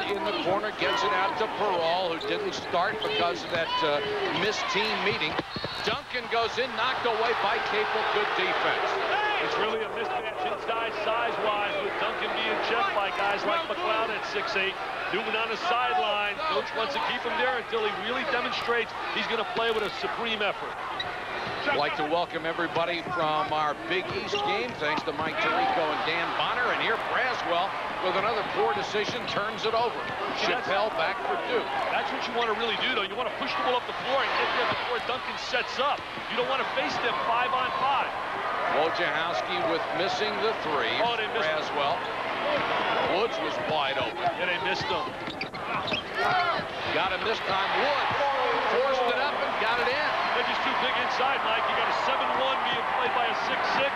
Hammond in the corner gets it out to Perall, who didn't start because of that missed team meeting. Duncan goes in, knocked away by Capel. Good defense. It's really a mismatch inside size-wise with Duncan being checked by guys like McLeod at 6'8". Newman on the sideline. Coach wants to keep him there until he really demonstrates he's going to play with a supreme effort. I'd like to welcome everybody from our Big East game. Thanks to Mike Tirico and Dan Bonner. And here Braswell, with another poor decision, turns it over. Chappelle back for Duke. That's what you want to really do, though. You want to push the ball up the floor and get there before Duncan sets up. You don't want to face them 5-on-5. Wojciechowski with missing the three. Oh, they missed Braswell. Woods was wide open. Yeah, they missed him. Got him this time. Woods forced it up and got it in. They're just too big inside, Mike. You got a 7'1" being played by a 6'6",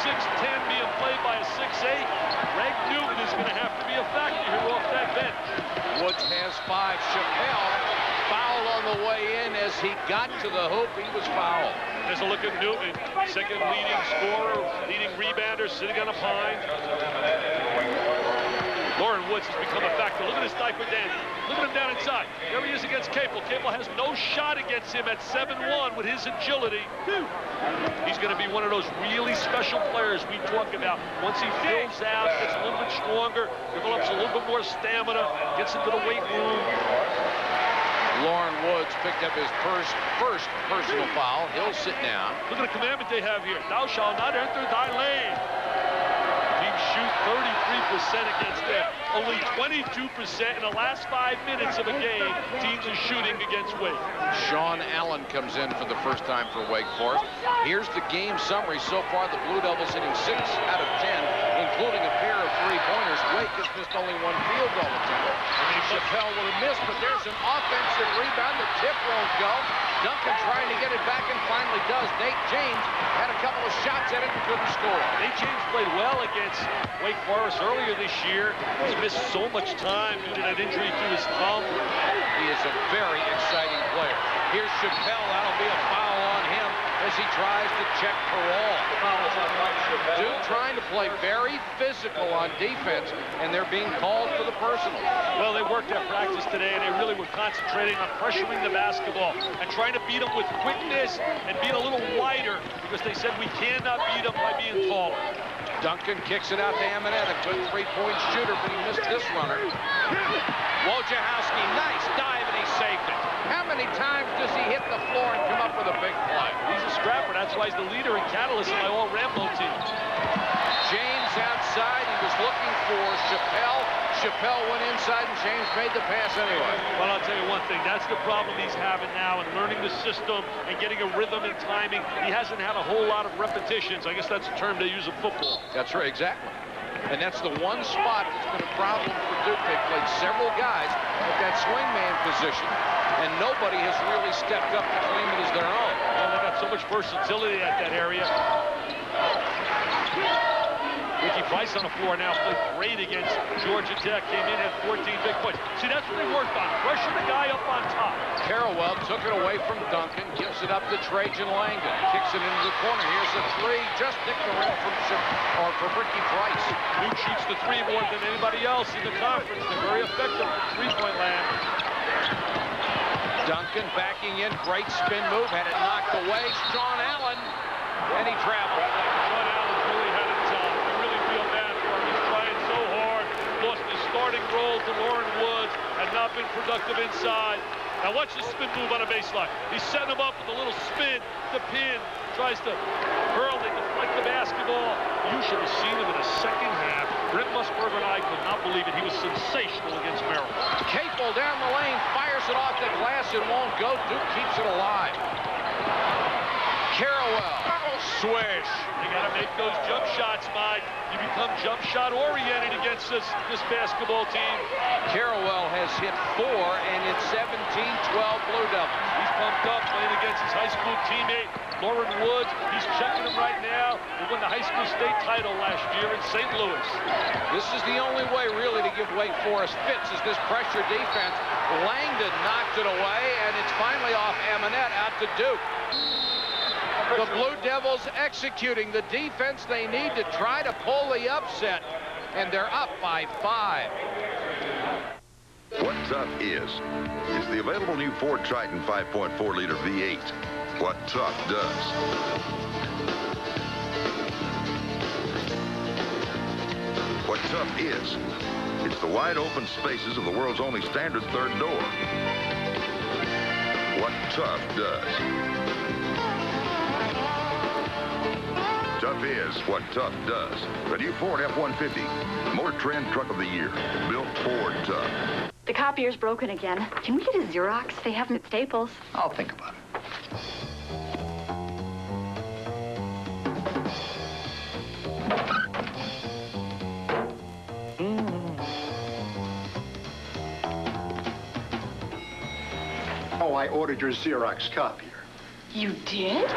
6'10" being played by a 6'8". Greg Newton is going to have to be a factor here off that bench. Woods has 5. Chappelle fouled on the way in. As he got to the hoop, he was fouled. There's a look at Newton, second leading scorer, leading rebounder, sitting on a pine. Lauren Woods has become a factor. Look at this diaper dandy. Look at him down inside. There he is against Capel. Capel has no shot against him at 7'1" with his agility. He's going to be one of those really special players we talk about. Once he fills out, gets a little bit stronger, develops a little bit more stamina, gets into the weight room. Lauren Woods picked up his first personal foul. He'll sit down. Look at the commandment they have here. Thou shalt not enter thy lane. Teams shoot 33% against them. Only 22% in the last 5 minutes of a game. Teams are shooting against Wake. Sean Allen comes in for the first time for Wake Forest. Here's the game summary. So far, the Blue Devils hitting 6 out of 10, including a pair of three-pointers. Wake has missed only 1 field goal attempt. Chappelle would have missed, but there's an offensive rebound. The tip won't go. Duncan trying to get it back and finally does. Nate James had a couple of shots at it and couldn't score. Nate James played well against Wake Forest earlier this year. He's missed so much time due to that injury to his thumb. He is a very exciting player. Here's Chappelle. That'll be a foul on him as he tries to check Perall. Duke trying to play very physical on defense, and they're being called for the personal. Well, they worked at practice today, and they really were concentrating on pressuring the basketball and trying to beat them with quickness and being a little wider, because they said we cannot beat them by being taller. Duncan kicks it out to Amanette, a good three-point shooter, but he missed this runner. Wojciechowski, nice dive, and he saved it. How many times does he hit the floor and come up with a big play? He's a scrapper. That's why he's the leader and catalyst in my all-Rambo team. James outside. He was looking for Chappelle. Chappelle went inside, and James made the pass anyway. Well, I'll tell you one thing. That's the problem he's having now in learning the system and getting a rhythm and timing. He hasn't had a whole lot of repetitions. I guess that's a term they use in football. That's right, exactly. And that's the one spot that's been a problem for Duke. They've played several guys at that swingman position, and nobody has really stepped up to claim it as their own. Well, they got so much versatility at that area. Ricky Price on the floor now played great against Georgia Tech. Came in at 14 big points. See, that's what they worked on. Pressure the guy up on top. Carrawell took it away from Duncan, gives it up to Trajan Langdon. Kicks it into the corner. Here's a three. Just nicked the rim from Ricky Price. Duke shoots the three more than anybody else in the conference. They're very effective from three-point land. Duncan backing in. Great spin move. Had it knocked away. Sean Allen. And he traveled. Sean Allen's really had it tough. We really feel bad for him. He's trying so hard. Lost his starting role to Lauren Woods. Had not been productive inside. Now watch this spin move on a baseline. He's setting him up with a little spin. The pin. Tries to hurl it, deflect the basketball. You should have seen him in the second half. Brent Musburger and I could not believe it. He was sensational against Maryland. Capel down the lane. Fires it off the glass. It won't go. Duke keeps it alive. Carrawell. Swish. You got to make those jump shots, Mike. You become jump shot oriented against this basketball team. Carrawell has hit 4, and it's 17-12 Blue Devils. He's pumped up playing against his high school teammate, Lauren Woods. He's checking him right now. He won the high school state title last year in St. Louis. This is the only way, really, to give Wake Forest fits is this pressure defense. Langdon knocked it away, and it's finally off Amanette out to Duke. The Blue Devils executing the defense they need to try to pull the upset, and they're up by 5. What tough is. It's the available new Ford Triton 5.4-liter V8. What tough does. What tough is. It's the wide open spaces of the world's only standard third door. What tough does. Tough is what tough does. The new Ford F-150. Motor Trend Truck of the Year. Built Ford Tough. The copier's broken again. Can we get a Xerox? They have them at Staples. I'll think about it. Oh, I ordered your Xerox copier. You did?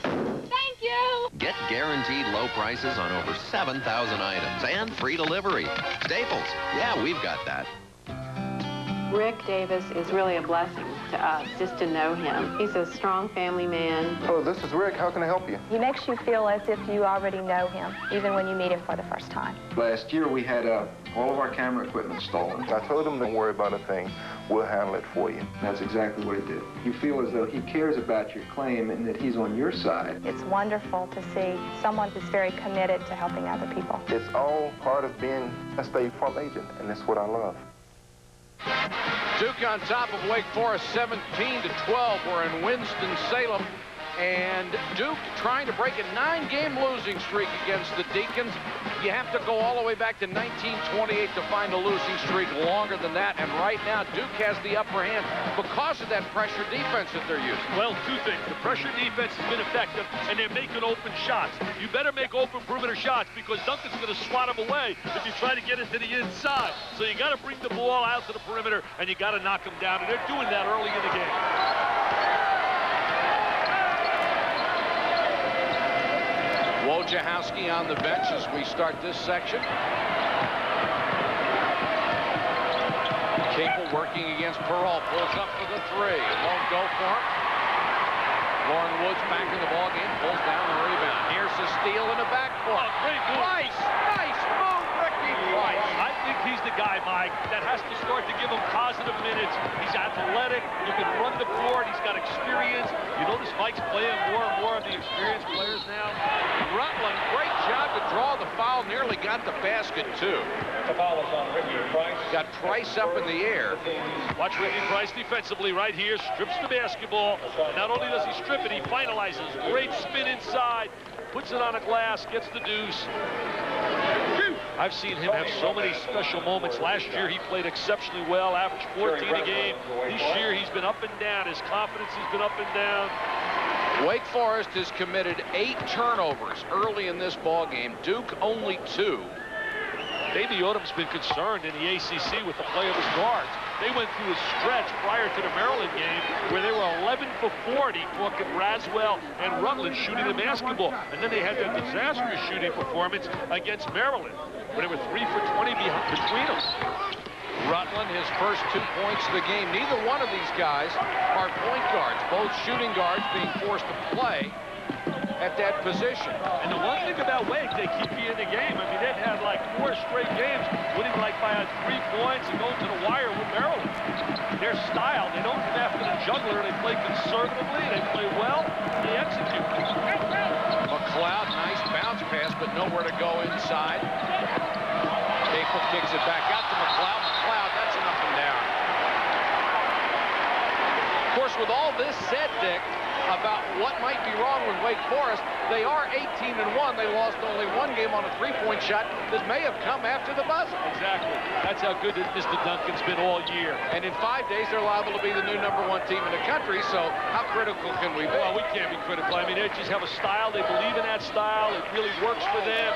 Thank you. Get guaranteed low prices on over 7,000 items and free delivery. Staples. Yeah, we've got that. Rick Davis is really a blessing to us just to know him. He's a strong family man. Hello, this is Rick. How can I help you? He makes you feel as if you already know him, even when you meet him for the first time. Last year we had all of our camera equipment stolen. I told him, don't worry about a thing. We'll handle it for you. That's exactly what he did. You feel as though he cares about your claim and that he's on your side. It's wonderful to see someone who's very committed to helping other people. It's all part of being a State Farm agent, and that's what I love. Duke on top of Wake Forest, 17-12. We're in Winston-Salem. And Duke trying to break a 9-game losing streak against the Deacons. You have to go all the way back to 1928 to find a losing streak longer than that. And right now, Duke has the upper hand because of that pressure defense that they're using. Well, two things. The pressure defense has been effective, and they're making open shots. You better make open perimeter shots because Duncan's going to swat them away if you try to get it to the inside. So you got to bring the ball out to the perimeter, and you got to knock them down. And they're doing that early in the game. Wojciechowski on the bench as we start this section. Capel working against Pearl, pulls up for the three. Won't go for him. Lauren Woods back in the ballgame, pulls down the rebound. Here's a steal in the backcourt. Oh, great move. Nice move, Ricky Price. I think he's the guy, Mike, that has to start to give him positive minutes. He's athletic. You can run the court. He's got experience. You notice Mike's playing more and more of the experienced players now. Rutland, great job to draw the foul. Nearly got the basket, too. The foul is on Ricky Price. Got Price up in the air. Watch Ricky Price defensively right here. Strips the basketball. Not only does he strip it, he finalizes. Great spin inside. Puts it on a glass. Gets the deuce. I've seen him have so many special moments. Last year, he played exceptionally well, averaged 14 a game. This year, he's been up and down. His confidence has been up and down. Wake Forest has committed 8 turnovers early in this ball game. Duke only 2. Davey Odom's been concerned in the ACC with the play of his guards. They went through a stretch prior to the Maryland game where they were 11 for 40, talking Braswell and Rutland shooting the basketball. And then they had that disastrous shooting performance against Maryland where they were 3 for 20 between them. Rutland, his first 2 points of the game. Neither one of these guys are point guards. Both shooting guards being forced to play at that position. And the one thing about Wake, they keep you in the game. I mean, they've had like 4 straight games, winning like by 3 points and going to the wire with Maryland. Their style, they don't come after the juggler. They play conservatively, they play well, they execute. McLeod, nice bounce pass, but nowhere to go inside. Capel kicks it back out to McLeod. McLeod, that's an up and down. Of course, with all this said, Dick, about what might be wrong with Wake Forest, they are 18-1. They lost only 1 game on a 3-point shot that may have come after the buzzer. Exactly. That's how good Mr. Duncan's been all year. And in 5 days, they're liable to be the new #1 team in the country, so how critical can we be? Well, we can't be critical. I mean, they just have a style. They believe in that style. It really works for them.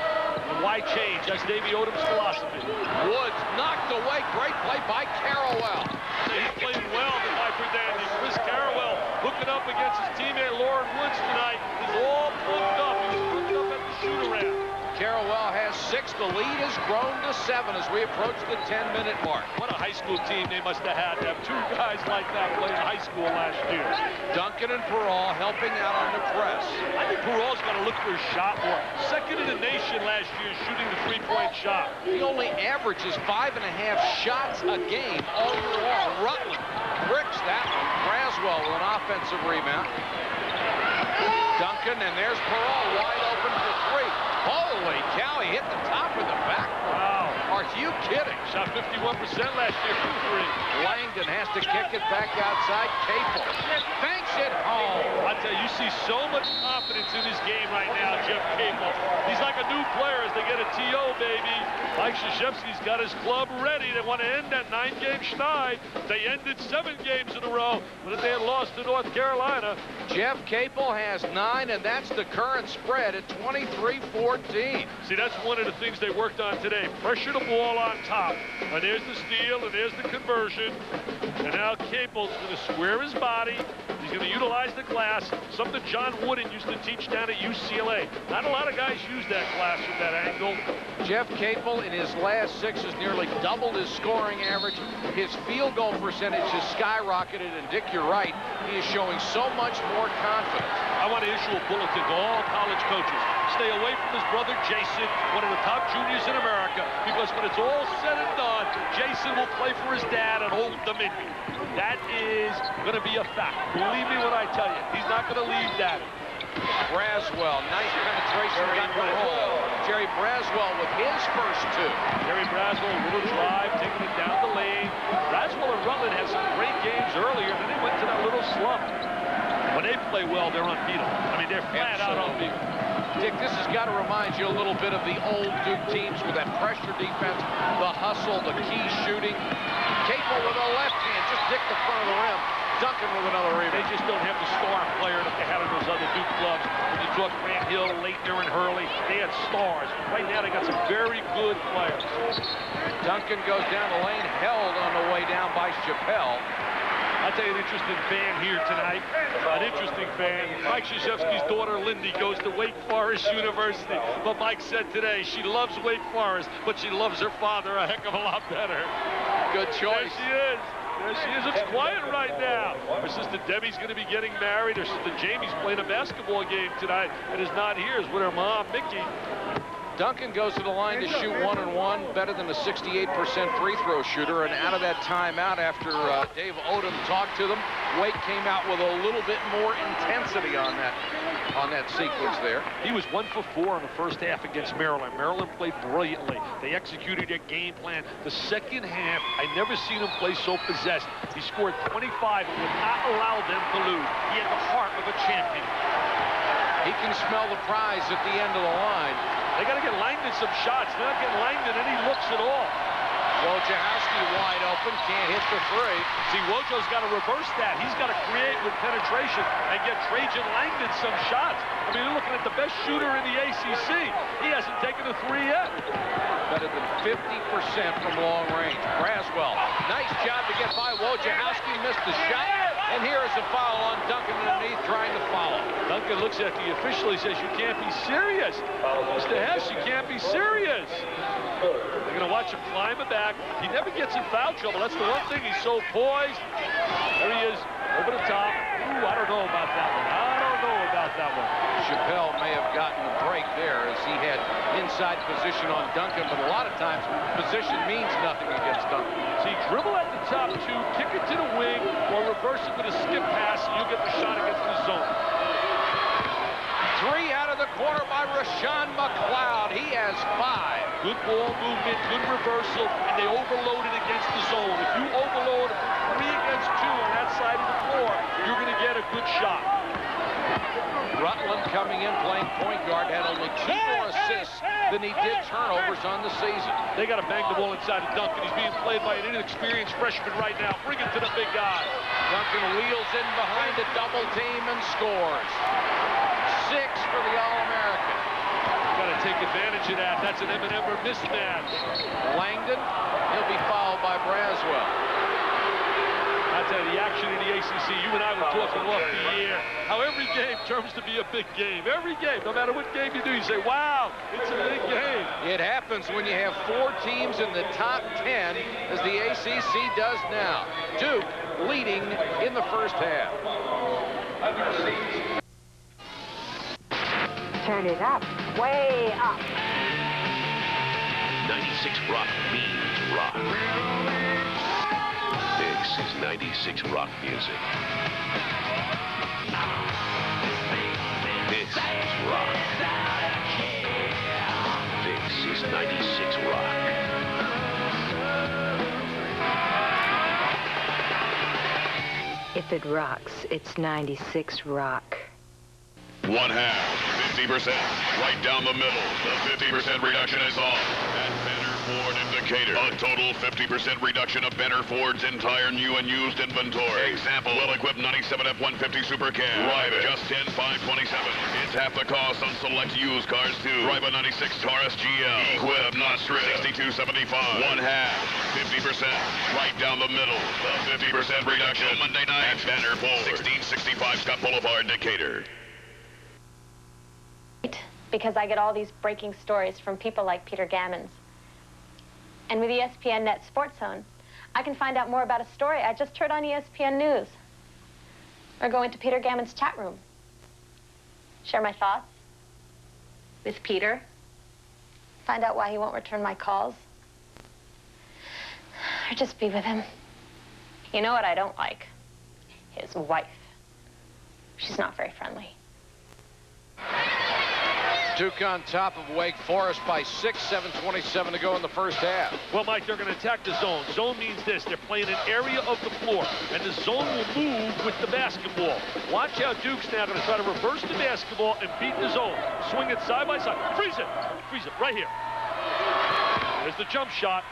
And why change? That's Davey Odom's philosophy. Woods knocked away. Great play by Carrawell. He played well tonight for Dandy. Chris Carrawell hooking up against his teammate Lauren Woods tonight is all booked up. He was booked up at the shoot-around. Carrawell has 6 6. The lead has grown to 7 as we approach the 10-minute mark. What a high school team they must have had to have two guys like that playing high school last year. Duncan and Peral helping out on the press. I think Peral's got to look for his shot more. Second in the nation last year shooting the three-point shot. He only averages 5.5 shots a game all year long. Rutland bricks that one. Braswell with an offensive rebound. Duncan, and there's Peral wide open for 3. Holy cow, he hit the top of the backboard. Wow. Are you kidding? Shot 51% last year from 3. Langdon has to kick it back outside. Capel banks it home. I tell you, you see so much confidence in his game right now, Jeff Capel. He's like a new player as they get a TO, baby. Mike Krzyzewski's got his club ready. They want to end that 9-game schneid. They ended 7 games in a row, but if they had lost to North Carolina. Jeff Capel has 9, and that's the current spread at 23-14. See, that's one of the things they worked on today. Pressure the ball on top. And there's the steal, and there's the conversion. And now Capel's going to square his body. He's going to utilize the glass, something John Wooden used to teach down at UCLA. Not a lot of guys use that glass from that angle. Jeff Capel in his last 6 has nearly doubled his scoring average. His field goal percentage has skyrocketed, and Dick, you're right, he is showing so much more confidence. I want to issue a bulletin to all college coaches. Stay away from his brother Jason, one of the top juniors in America, because when it's all said and done, Jason will play for his dad at Old Dominion. That is going to be a fact. Believe me when I tell you, he's not going to leave Daddy. Braswell, nice penetration, got the roll. Jerry Braswell with his first 2. Jerry Braswell, a little drive, taking it down the lane. Braswell and Rutland had some great games earlier, and then they went to that little slump. When they play well, they're unbeatable. I mean, they're flat out unbeatable. Dick, this has got to remind you a little bit of the old Duke teams with that pressure defense, the hustle, the key shooting. Capel with a left hand, just dick the front of the rim. Duncan with another rebound. They just don't have the star player that they had in those other Duke clubs. When you talk Grant Hill, Leitner, and Hurley, they had stars. Right now, they got some very good players. Duncan goes down the lane, held on the way down by Chappelle. I'll tell you an interesting fan here tonight. An interesting fan. Mike Krzyzewski's daughter, Lindy, goes to Wake Forest University. But Mike said today she loves Wake Forest, but she loves her father a heck of a lot better. Good choice. There she is. There she is. It's quiet right now. Her sister Debbie's going to be getting married. Her sister Jamie's playing a basketball game tonight and is not here. Is with her mom, Mickey. Duncan goes to the line to shoot 1-and-1, better than a 68% free throw shooter. And out of that timeout, after Dave Odom talked to them, Wake came out with a little bit more intensity on that sequence there. He was 1 for 4 in the first half against Maryland. Maryland played brilliantly. They executed their game plan. The second half, I never seen him play so possessed. He scored 25 and would not allow them to lose. He had the heart of a champion. He can smell the prize at the end of the line. They got to get Langdon some shots. They're not getting Langdon any looks at all. Wojciechowski wide open, can't hit the 3. See, Wojo's got to reverse that. He's got to create with penetration and get Trajan Langdon some shots. I mean, you're looking at the best shooter in the ACC. He hasn't taken a 3 yet. Better than 50% from long range. Braswell, nice job to get by. Wojciechowski missed the shot. And here is a foul on Duncan underneath, trying to follow. Duncan looks at the official. He says, you can't be serious. Mr. Hess, you can't be serious. They're going to watch him climb it back. He never gets in foul trouble. That's the one thing. He's so poised. There he is, over the top. Ooh, I don't know about that one. I don't know about that one. Chappelle may have gotten a break there as he had inside position on Duncan, but a lot of times position means nothing against Duncan. See, dribble at the top 2, kick it to the wing, or reverse it with a skip pass, and you'll get the shot against the zone. 3 out of the corner by Rashawn McLeod. He has 5. Good ball movement, good reversal, and they overloaded against the zone. If you overload 3 against 2 on that side of the floor, you're going to get a good shot. Rutland coming in playing point guard, had only 2 more assists than he did turnovers on the season. They got to bang the ball inside of Duncan. He's being played by an inexperienced freshman right now. Bring it to the big guy. Duncan wheels in behind a double team and scores. 6 for the All-American. Got to take advantage of that. That's an M&M or mismatch. Langdon, he'll be fouled by Braswell. I I tell you, the action in the ACC, you and I were talking off the air, how every game turns to be a big game. Every game, no matter what game you do, you say, wow, it's a big game. It happens when you have 4 teams in the top 10, as the ACC does now. Duke leading in the first half. Turn it up, way up. 96 Rock means rock. This is 96 Rock music. This is rock. This is 96 Rock. If it rocks, it's 96 Rock. One half, 50%, right down the middle. The 50% reduction is on at Banner Ford in Decatur. A total 50% reduction of Banner Ford's entire new and used inventory. Example, well-equipped 97 F-150 Super Cab. Drive it, just $10,527. It's half the cost on select used cars, too. Drive a 96 Taurus GL. Equip, not strip, $62.75. One half, 50%, right down the middle. The 50% reduction Monday night at Banner Ford, 1665 Scott Boulevard, Decatur. Because I get all these breaking stories from people like Peter Gammons. And with ESPN Net Sports Zone, I can find out more about a story I just heard on ESPN News. Or go into Peter Gammons' chat room. Share my thoughts with Peter. Find out why he won't return my calls. Or just be with him. You know what I don't like? His wife. She's not very friendly. Duke on top of Wake Forest by 6, 7:27 to go in the first half. Well, Mike, they're going to attack the zone. Zone means this. They're playing an area of the floor, and the zone will move with the basketball. Watch how Duke's now going to try to reverse the basketball and beat the zone. Swing it side by side. Freeze it. Freeze it right here. There's the jump shot.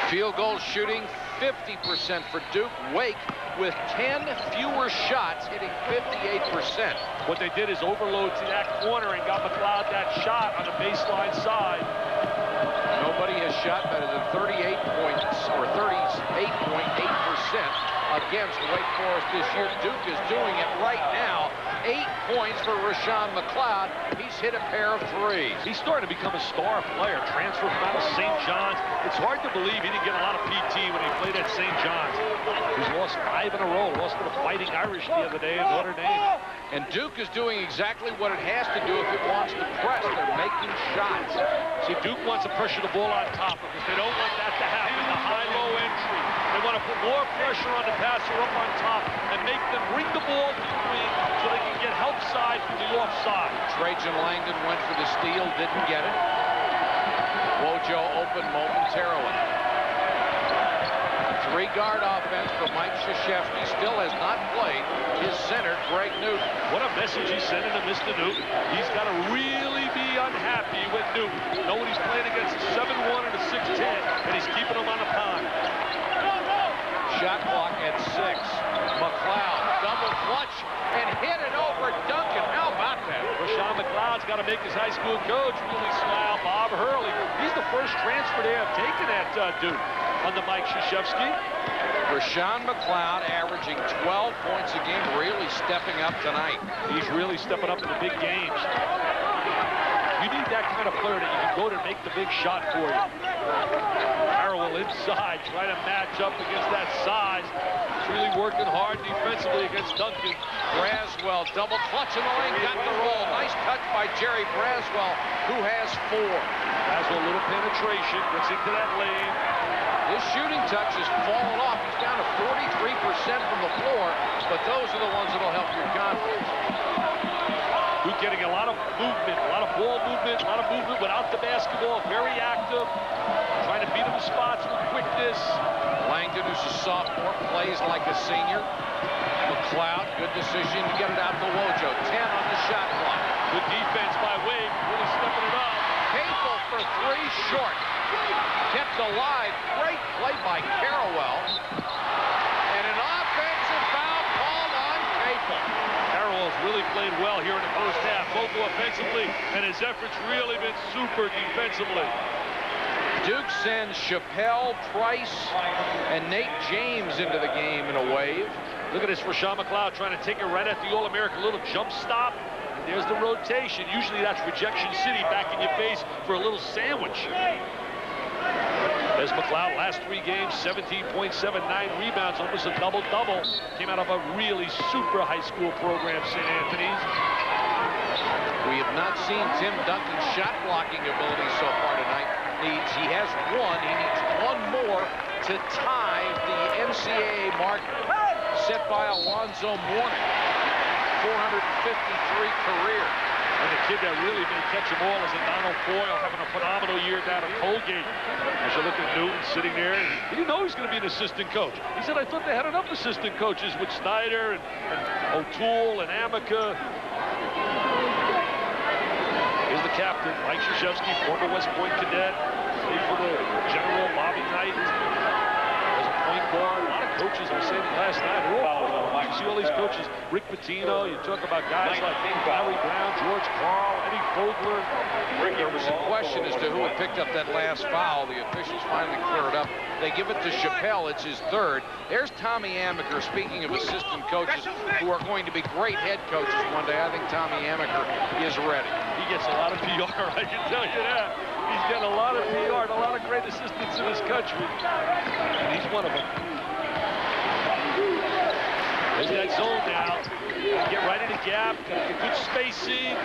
Field goal shooting, 50% for Duke. Wake with 10 fewer shots, hitting 58%. What they did is overload to that corner and got McLeod that shot on the baseline side. Nobody has shot better than 38 points, or 38.8% against Wake Forest this year. Duke is doing it right now. 8 points for Rashawn McLeod. He's hit a pair of threes. He's starting to become a star player. Transfer from out of St. John's. It's hard to believe he didn't get a lot of PT when he played at St. John's. He's lost 5 in a row. Lost to the Fighting Irish the other day in Notre Dame. And Duke is doing exactly what it has to do if it wants to press. They're making shots. See, Duke wants to pressure the ball on top because they don't want that to happen. The high-low entry. They want to put more pressure on the passer up on top and make them bring the ball to the wing so they can get help side from the offside. Trajan Langdon went for the steal, didn't get it. Wojo open momentarily. 3-guard offense for Mike Krzyzewski. Still has not played his center, Greg Newton. What a message he's sending to Mr. Newton. He's got to really be unhappy with Newton. Knowing he's playing against a 7'1" and a 6'10", and he's keeping him on the pond. Shot clock at 6. McLeod, double clutch, and hit it over Duncan. How about that? Rashawn McLeod's got to make his high school coach really smile. Bob Hurley. He's the first transfer they have taken at Duke under Mike Krzyzewski. Rashawn McLeod averaging 12 points a game, really stepping up tonight. He's really stepping up in the big games. You need that kind of player that you can go to make the big shot for you. Harrell inside, trying to match up against that size. He's really working hard defensively against Duncan. Braswell, double clutch in the lane, got the roll. Nice touch by Jerry Braswell, who has 4. Braswell, a little penetration, gets into that lane. His shooting touch has fallen off. He's down to 43% from the floor, but those are the ones that'll help your confidence. Duke getting a lot of movement, a lot of ball movement, a lot of movement without the basketball, very active, trying to beat him in spots with quickness. Langdon, who's a sophomore, plays like a senior. McLeod, good decision to get it out to Wojo. 10 on the shot clock. Good defense by Wade, really stepping it up. Capel for 3 short. Kept alive. Great play by Carrawell. And an offensive foul called on Capel. Carrawell's really played well here in the first half, both offensively, and his efforts really been super defensively. Duke sends Chappelle, Price, and Nate James into the game in a wave. Look at this, Rashawn McLeod trying to take it right at the All-American little jump stop. And there's the rotation. Usually that's Rejection City back in your face for a little sandwich. There's McLeod, last 3 games, 17 points, 9 rebounds, almost a double-double. Came out of a really super high school program, St. Anthony's. We have not seen Tim Duncan's shot blocking ability so far tonight. He has one. He needs one more to tie the NCAA mark set by Alonzo Mourning. 453 career. And the kid that really may catch them all is a Donald Boyle, having a phenomenal year down at Colgate. As you look at Newton sitting there, he didn't know he was going to be an assistant coach. He said, I thought they had enough assistant coaches with Snyder and O'Toole and Amica. Here's the captain, Mike Krzyzewski, former West Point cadet, played for the General Bobby Knight. As a point guard, a lot of coaches were saying last night. You see all these coaches, Rick Pitino, you talk about guys like Larry Brown, George Carl, Eddie Vogler. There was a question as to who had picked up that last foul. The officials finally cleared it up. They give it to Chappelle. It's his third. There's Tommy Amaker. Speaking of assistant coaches who are going to be great head coaches one day, I think Tommy Amaker is ready. He gets a lot of PR, I can tell you that. He's getting a lot of PR and a lot of great assistants in this country. And he's one of them. There's that zone now. Get right in the gap, got a good spacing.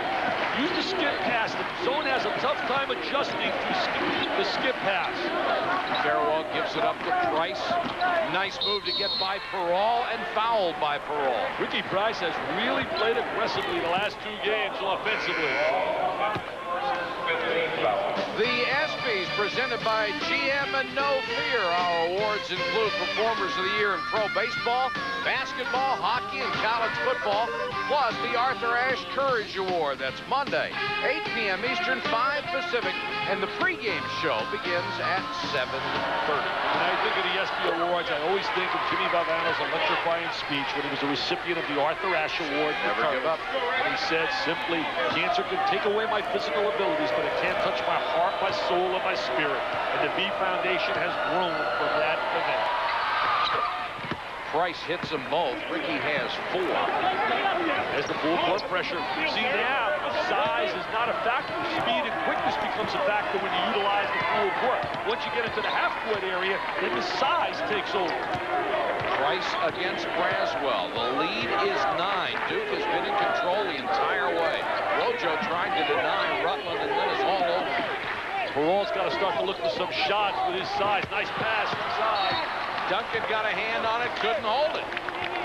Use the skip pass. The zone has a tough time adjusting to the skip pass. Fairwell gives it up to Price. Nice move to get by Perall and fouled by Perall. Ricky Price has really played aggressively the last 2 games offensively. The ESPYs presented by GM and No Fear. Our awards include Performers of the Year in Pro Baseball, Basketball, Hockey, and College Football, plus the Arthur Ashe Courage Award. That's Monday, 8 p.m. Eastern, 5 Pacific, and the pregame show begins at 7:30. When I think of the ESPY Awards, I always think of Jimmy Valvano's electrifying speech when he was a recipient of the Arthur Ashe Award. Never give up. And he said simply, cancer can take away my physical abilities, but it can't touch my heart, my soul, and my spirit. And the B Foundation has grown from that event. Price hits them both. Ricky has 4. There's the full court pressure. See now, size is not a factor. Speed and quickness becomes a factor when you utilize the full court. Once you get into the half-court area, then the size takes over. Price against Braswell. The lead is 9. Duke has been in control the entire way. Rojo trying to deny Rutland, and then it's all over. Peralt's got to start to look for some shots with his size. Nice pass inside. Duncan got a hand on it, couldn't hold it.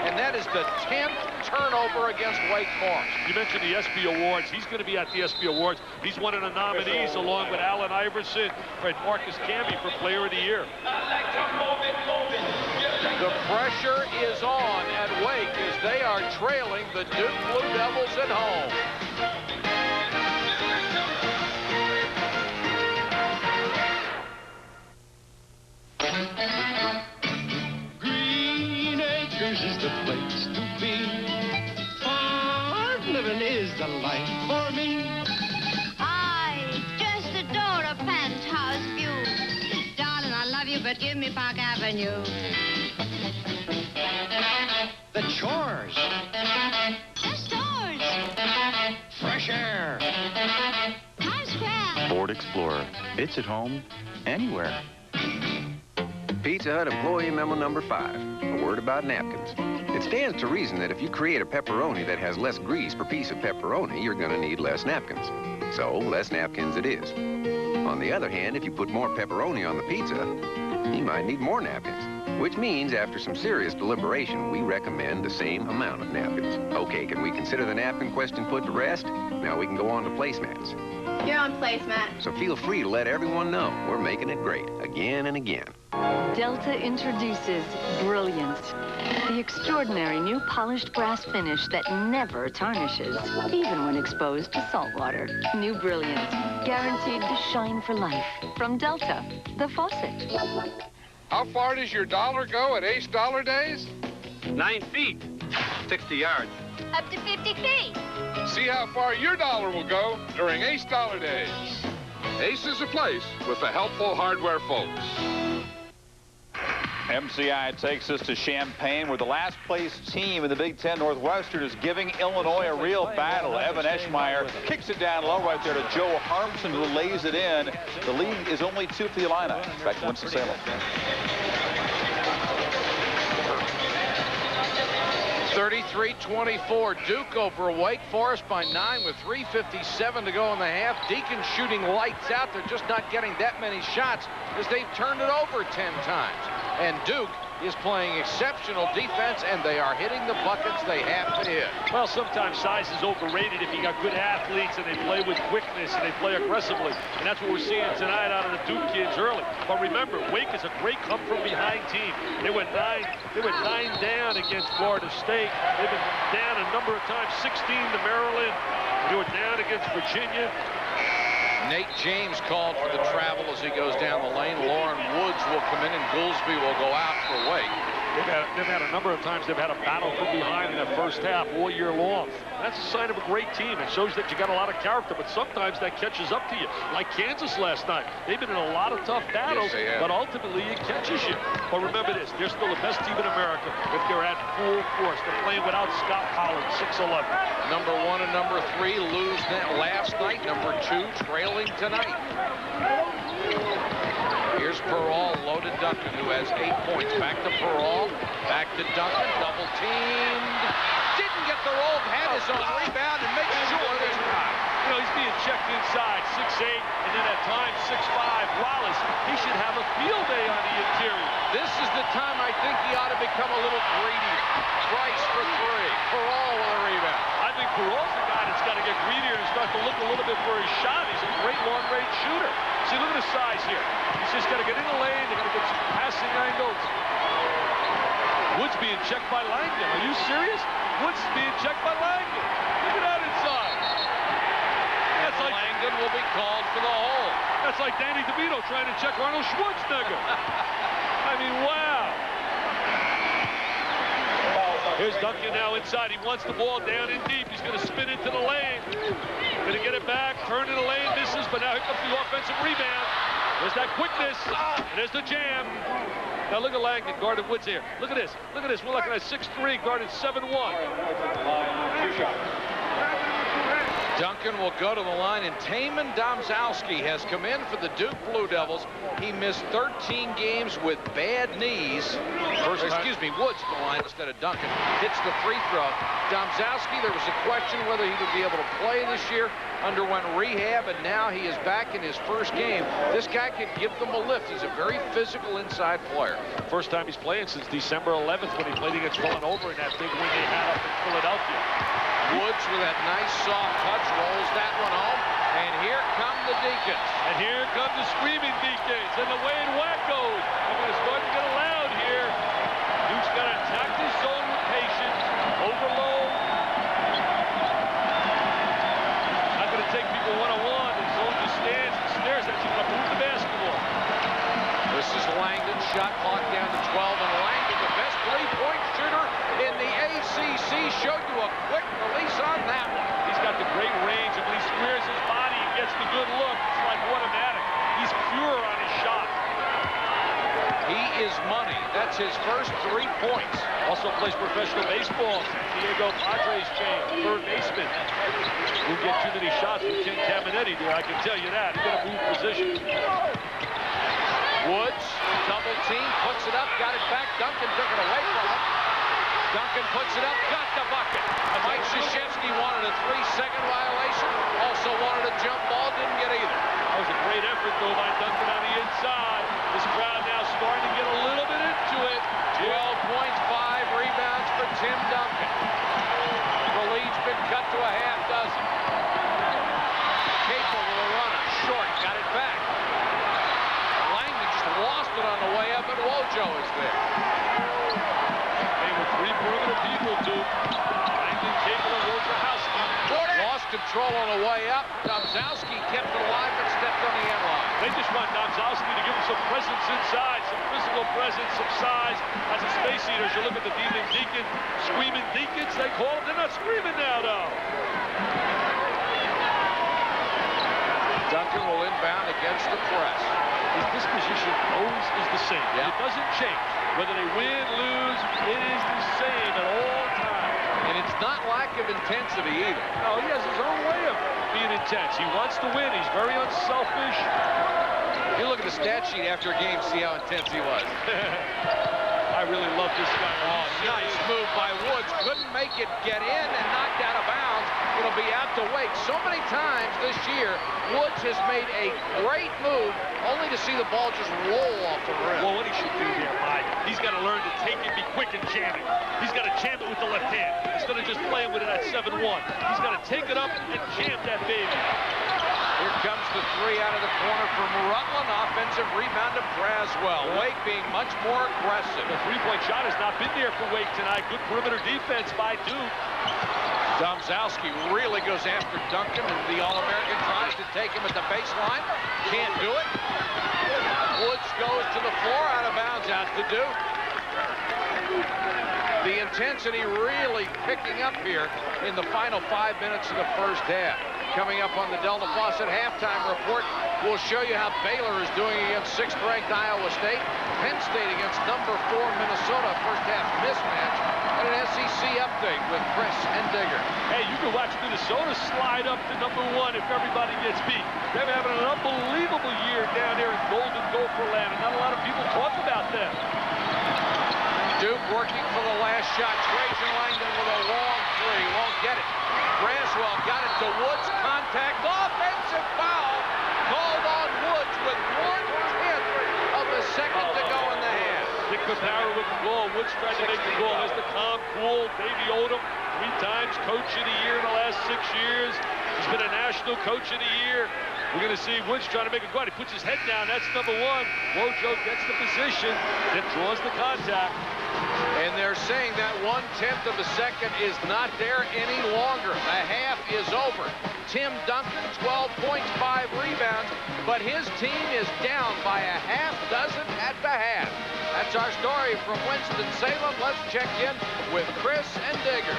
And that is the 10th turnover against Wake Forest. You mentioned the ESPY Awards. He's going to be at the ESPY Awards. He's one of the nominees along with Allen Iverson and Marcus Camby for Player of the Year. The pressure is on at Wake as they are trailing the Duke Blue Devils at home. Green Acres is the place to be. Farm living is the life for me. I just adore a penthouse view. Darling, I love you, but give me Park Avenue. The chores. The stores. Fresh air. Times Square. Ford Explorer. It's at home anywhere. Pizza Hut employee memo number 5. A word about napkins. It stands to reason that if you create a pepperoni that has less grease per piece of pepperoni, you're going to need less napkins. So, less napkins it is. On the other hand, if you put more pepperoni on the pizza, you might need more napkins. Which means, after some serious deliberation, we recommend the same amount of napkins. Okay, can we consider the napkin question put to rest? Now we can go on to placemats. You're on placemat. So feel free to let everyone know we're making it great, again and again. Delta introduces Brilliant, the extraordinary new polished brass finish that never tarnishes, even when exposed to salt water. New Brilliant, guaranteed to shine for life. From Delta, the faucet. How far does your dollar go at Ace Dollar Days? 9 feet, 60 yards. Up to 50 feet. See how far your dollar will go during Ace Dollar Days. Ace is a place with the helpful hardware folks. MCI takes us to Champaign, where the last-place team in the Big Ten, Northwestern, is giving Illinois a real battle. Evan Eschmeyer kicks it down low right there to Joe Harmson, who lays it in. The lead is only 2 for the Illini. Back to Winston-Salem. 33-24, Duke over Wake Forest by 9 with 3:57 to go in the half. Deacons shooting lights out. They're just not getting that many shots as they've turned it over 10 times. And Duke is playing exceptional defense, and they are hitting the buckets they have to hit. Well, sometimes size is overrated if you got good athletes and they play with quickness and they play aggressively. And that's what we're seeing tonight out of the Duke kids early. But remember, Wake is a great come-from-behind team. They went 9 down against Florida State. They've been down a number of times, 16 to Maryland. They were down against Virginia. Nate James called for the travel as he goes down the lane. Lauren Woods will come in, and Goolsby will go out for Wake. They've had a number of times they've had a battle from behind in the first half all year long. That's a sign of a great team. It shows that you got a lot of character, but sometimes that catches up to you. Like Kansas last night. They've been in a lot of tough battles, but ultimately it catches you. But remember this, they're still the best team in America if they're at full force. They're playing without Scott Pollard, 6'11". Number 1 and number 3 lose last night. Number 2 trailing tonight. Here's Perall, loaded Duncan, who has 8 points. Back to Perall, back to Duncan, double teamed. Didn't get the roll, had his own rebound, and makes sure this time. You know, he's being checked inside, 6'8", and then at times 6'5". Wallace, he should have a field day on the interior. This is the time I think he ought to become a little greedier. Price for 3. Perall with a rebound. I think Perall's the guy that's got to get greedier and start to look a little bit for his shot. He's a great long-range shooter. See, look at his size here. He's just got to get in the lane. They got to get some passing angles. Woods being checked by Langdon. Are you serious? Woods being checked by Langdon. Look at that inside. That's like Langdon will be called for the hole. That's like Danny DeVito trying to check Arnold Schwarzenegger. I mean, wow. Here's Duncan now inside. He wants the ball down in deep. He's going to spin into the lane. Going to get it back, turn in the lane, misses, but now here comes the offensive rebound. There's that quickness, and there's the jam. Now look at Langdon guarding Woods here. Look at this. Look at this. We're looking at 6'3", guarded 7'1". Duncan will go to the line, and Damon Domzowski has come in for the Duke Blue Devils. He missed 13 games with bad knees. Woods to the line instead of Duncan. Hits the free throw. Domzowski, there was a question whether he would be able to play this year. Underwent rehab, and now he is back in his first game. This guy can give them a lift. He's a very physical inside player. First time he's playing since December 11th when he played against Villanova in that big win they had up in Philadelphia. Woods with that nice soft touch rolls that one home, and here come the Deacons. And here come the screaming Deacons, and the Wade Wackos. They're going to start to get loud here. Duke's got to attack this zone with patience, overload. Not going to take people one-on-one. The zone just stands and stares at you, but move the basketball. This is Langdon, shot clock down to 12, and Langdon, the best three-point shooter in the ACC, showed you a quick release on that one. He's got the great range, and when he squares his body and gets the good look, it's like automatic. He's pure on his shot. He is money. That's his first 3 points. Also plays professional baseball. Diego Padres chain, third baseman. Won't get too many shots with Ken Caminetti there, I can tell you that. He's going to move position. Woods, double team, puts it up, got it back. Duncan took it away from him. Duncan puts it up, got the bucket. Mike Krzyzewski wanted a 3-second violation. Also wanted a jump ball, didn't get either. That was a great effort, though, by Duncan on the inside. This crowd now starting to get a little bit into it. 12 points, 5 rebounds for Tim Duncan. The lead's been cut to a half dozen. Capel with a runner, short, got it back. Langdon just lost it on the way up, and Wojo is there. Hey, with 3 perimeter people, Duke. Langdon, Capel, and Wojciechowski. Lost control on the way up. Domzowski kept it alive but stepped on the end line. They just want Domzowski to give him some presence inside, some physical presence, some size. As a space eater, as you look at the Deacons, screaming Deacons, they call them. They're not screaming now, though. Duncan will inbound against the press. His disposition always is the same. It doesn't change. Whether they win, lose, it is the same at all times. And it's not lack of intensity either. No, he has his own way of being intense. He wants to win. He's very unselfish. You look at the stat sheet after a game, see how intense he was. I really love this guy. Oh, nice move by Woods. Couldn't make it get in and knocked out of bounds. It'll be out to Wake. So many times this year, Woods has made a great move only to see the ball just roll off the rim. Well, what he should do here, Mike, he's got to learn to take it, be quick, and jam it. He's got to jam it with the left hand instead of just playing with it at 7-1. He's got to take it up and jam that baby. Here comes the three out of the corner from Rutland. Offensive rebound to Braswell. Wake being much more aggressive. The three-point shot has not been there for Wake tonight. Good perimeter defense by Duke. Domzowski really goes after Duncan, and the All-American tries to take him at the baseline. Can't do it. Woods goes to the floor, out of bounds, out to Duke. The intensity really picking up here in the final 5 minutes of the first half. Coming up on the Delta Faucet halftime report, we'll show you how Baylor is doing against 6th-ranked Iowa State, Penn State against number 4 Minnesota, first half mismatch, and an SEC update with Chris and Digger. Hey, you can watch Minnesota slide up to number 1 if everybody gets beat. They're having an unbelievable year down there in Golden Gopher land, and not a lot of people talk about them. Duke working for the last shot. Trajan Langdon with a long three. Won't get it. Braswell got it to Woods. Contact. Offensive foul called on Woods with 1/10 of the second to go in the half. Nick Papara with the goal. Woods tried to make the goal. There's the calm, cool Davey Odom. 3 times Coach of the Year in the last 6 years. He's been a National Coach of the Year. We're going to see Woods trying to make a go. He puts his head down. That's number 1. Wojo gets the position, then draws the contact. And they're saying that 1/10 of a second is not there any longer. The half is over. Tim Duncan, 12 points, 5 rebounds, but his team is down by a half dozen at the half. That's our story from Winston-Salem. Let's check in with Chris and Digger.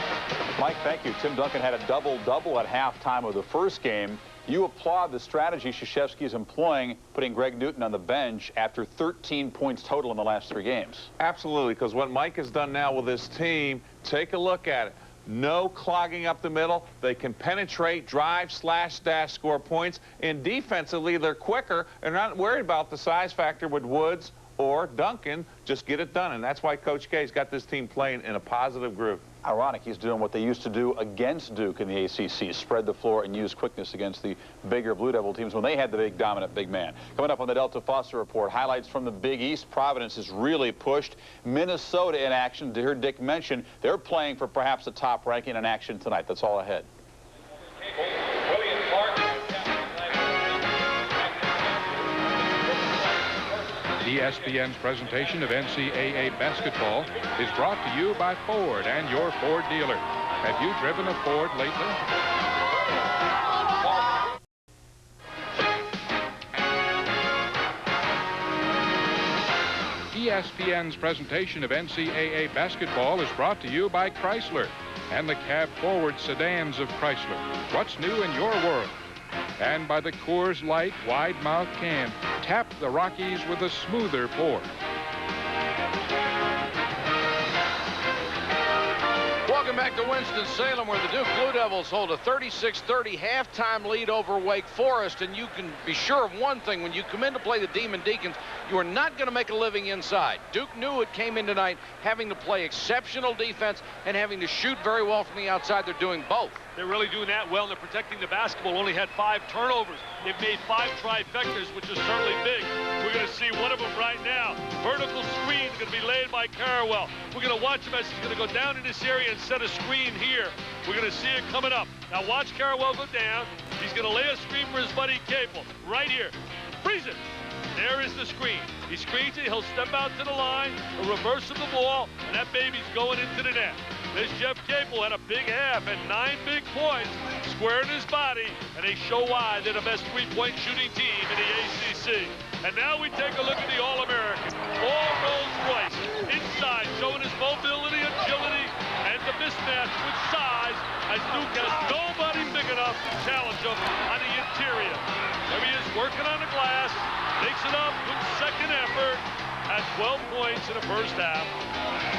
Mike, thank you. Tim Duncan had a double-double at halftime of the first game. You applaud the strategy Krzyzewski is employing, putting Greg Newton on the bench after 13 points total in the last 3 games. Absolutely, because what Mike has done now with this team, take a look at it. No clogging up the middle. They can penetrate, drive, slash, dash, score points. And defensively, they're quicker. They're not worried about the size factor with Woods or Duncan. Just get it done. And that's why Coach K's got this team playing in a positive groove. Ironic, he's doing what they used to do against Duke in the ACC, spread the floor and use quickness against the bigger Blue Devil teams when they had the big, dominant big man. Coming up on the Delta Foster Report, highlights from the Big East. Providence has really pushed Minnesota in action. To hear Dick mention, they're playing for perhaps the top ranking in action tonight. That's all ahead. ESPN's presentation of NCAA basketball is brought to you by Ford and your Ford dealer. Have you driven a Ford lately? ESPN's presentation of NCAA basketball is brought to you by Chrysler and the cab-forward sedans of Chrysler. What's new in your world? And by the Coors Light wide-mouth can. Tap the Rockies with a smoother pour. Welcome back to Winston-Salem, where the Duke Blue Devils hold a 36-30 halftime lead over Wake Forest. And you can be sure of one thing: when you come in to play the Demon Deacons, you are not going to make a living inside. Duke knew it came in tonight having to play exceptional defense and having to shoot very well from the outside. They're doing both. They're really doing that well, and they're protecting the basketball. Only had 5 turnovers. They've made 5 trifectas, which is certainly big. We're going to see one of them right now. Vertical screen is going to be laid by Carwell. We're going to watch him as he's going to go down in this area and set a screen here. We're going to see it coming up. Now watch Carwell go down. He's going to lay a screen for his buddy Capel. Right here. Freeze it. There is the screen. He screens it. He'll step out to the line, a reverse of the ball, and that baby's going into the net. This Jeff Capel had a big half and 9 big points, squaring his body, and they show why they're the best three-point shooting team in the ACC. And now we take a look at the All-American. All Rolls-Royce inside, showing his mobility, agility, and the mismatch with size. as Duke has nobody big enough to challenge him on the interior. There he is working on the glass, makes it up with second effort, at 12 points in the first half.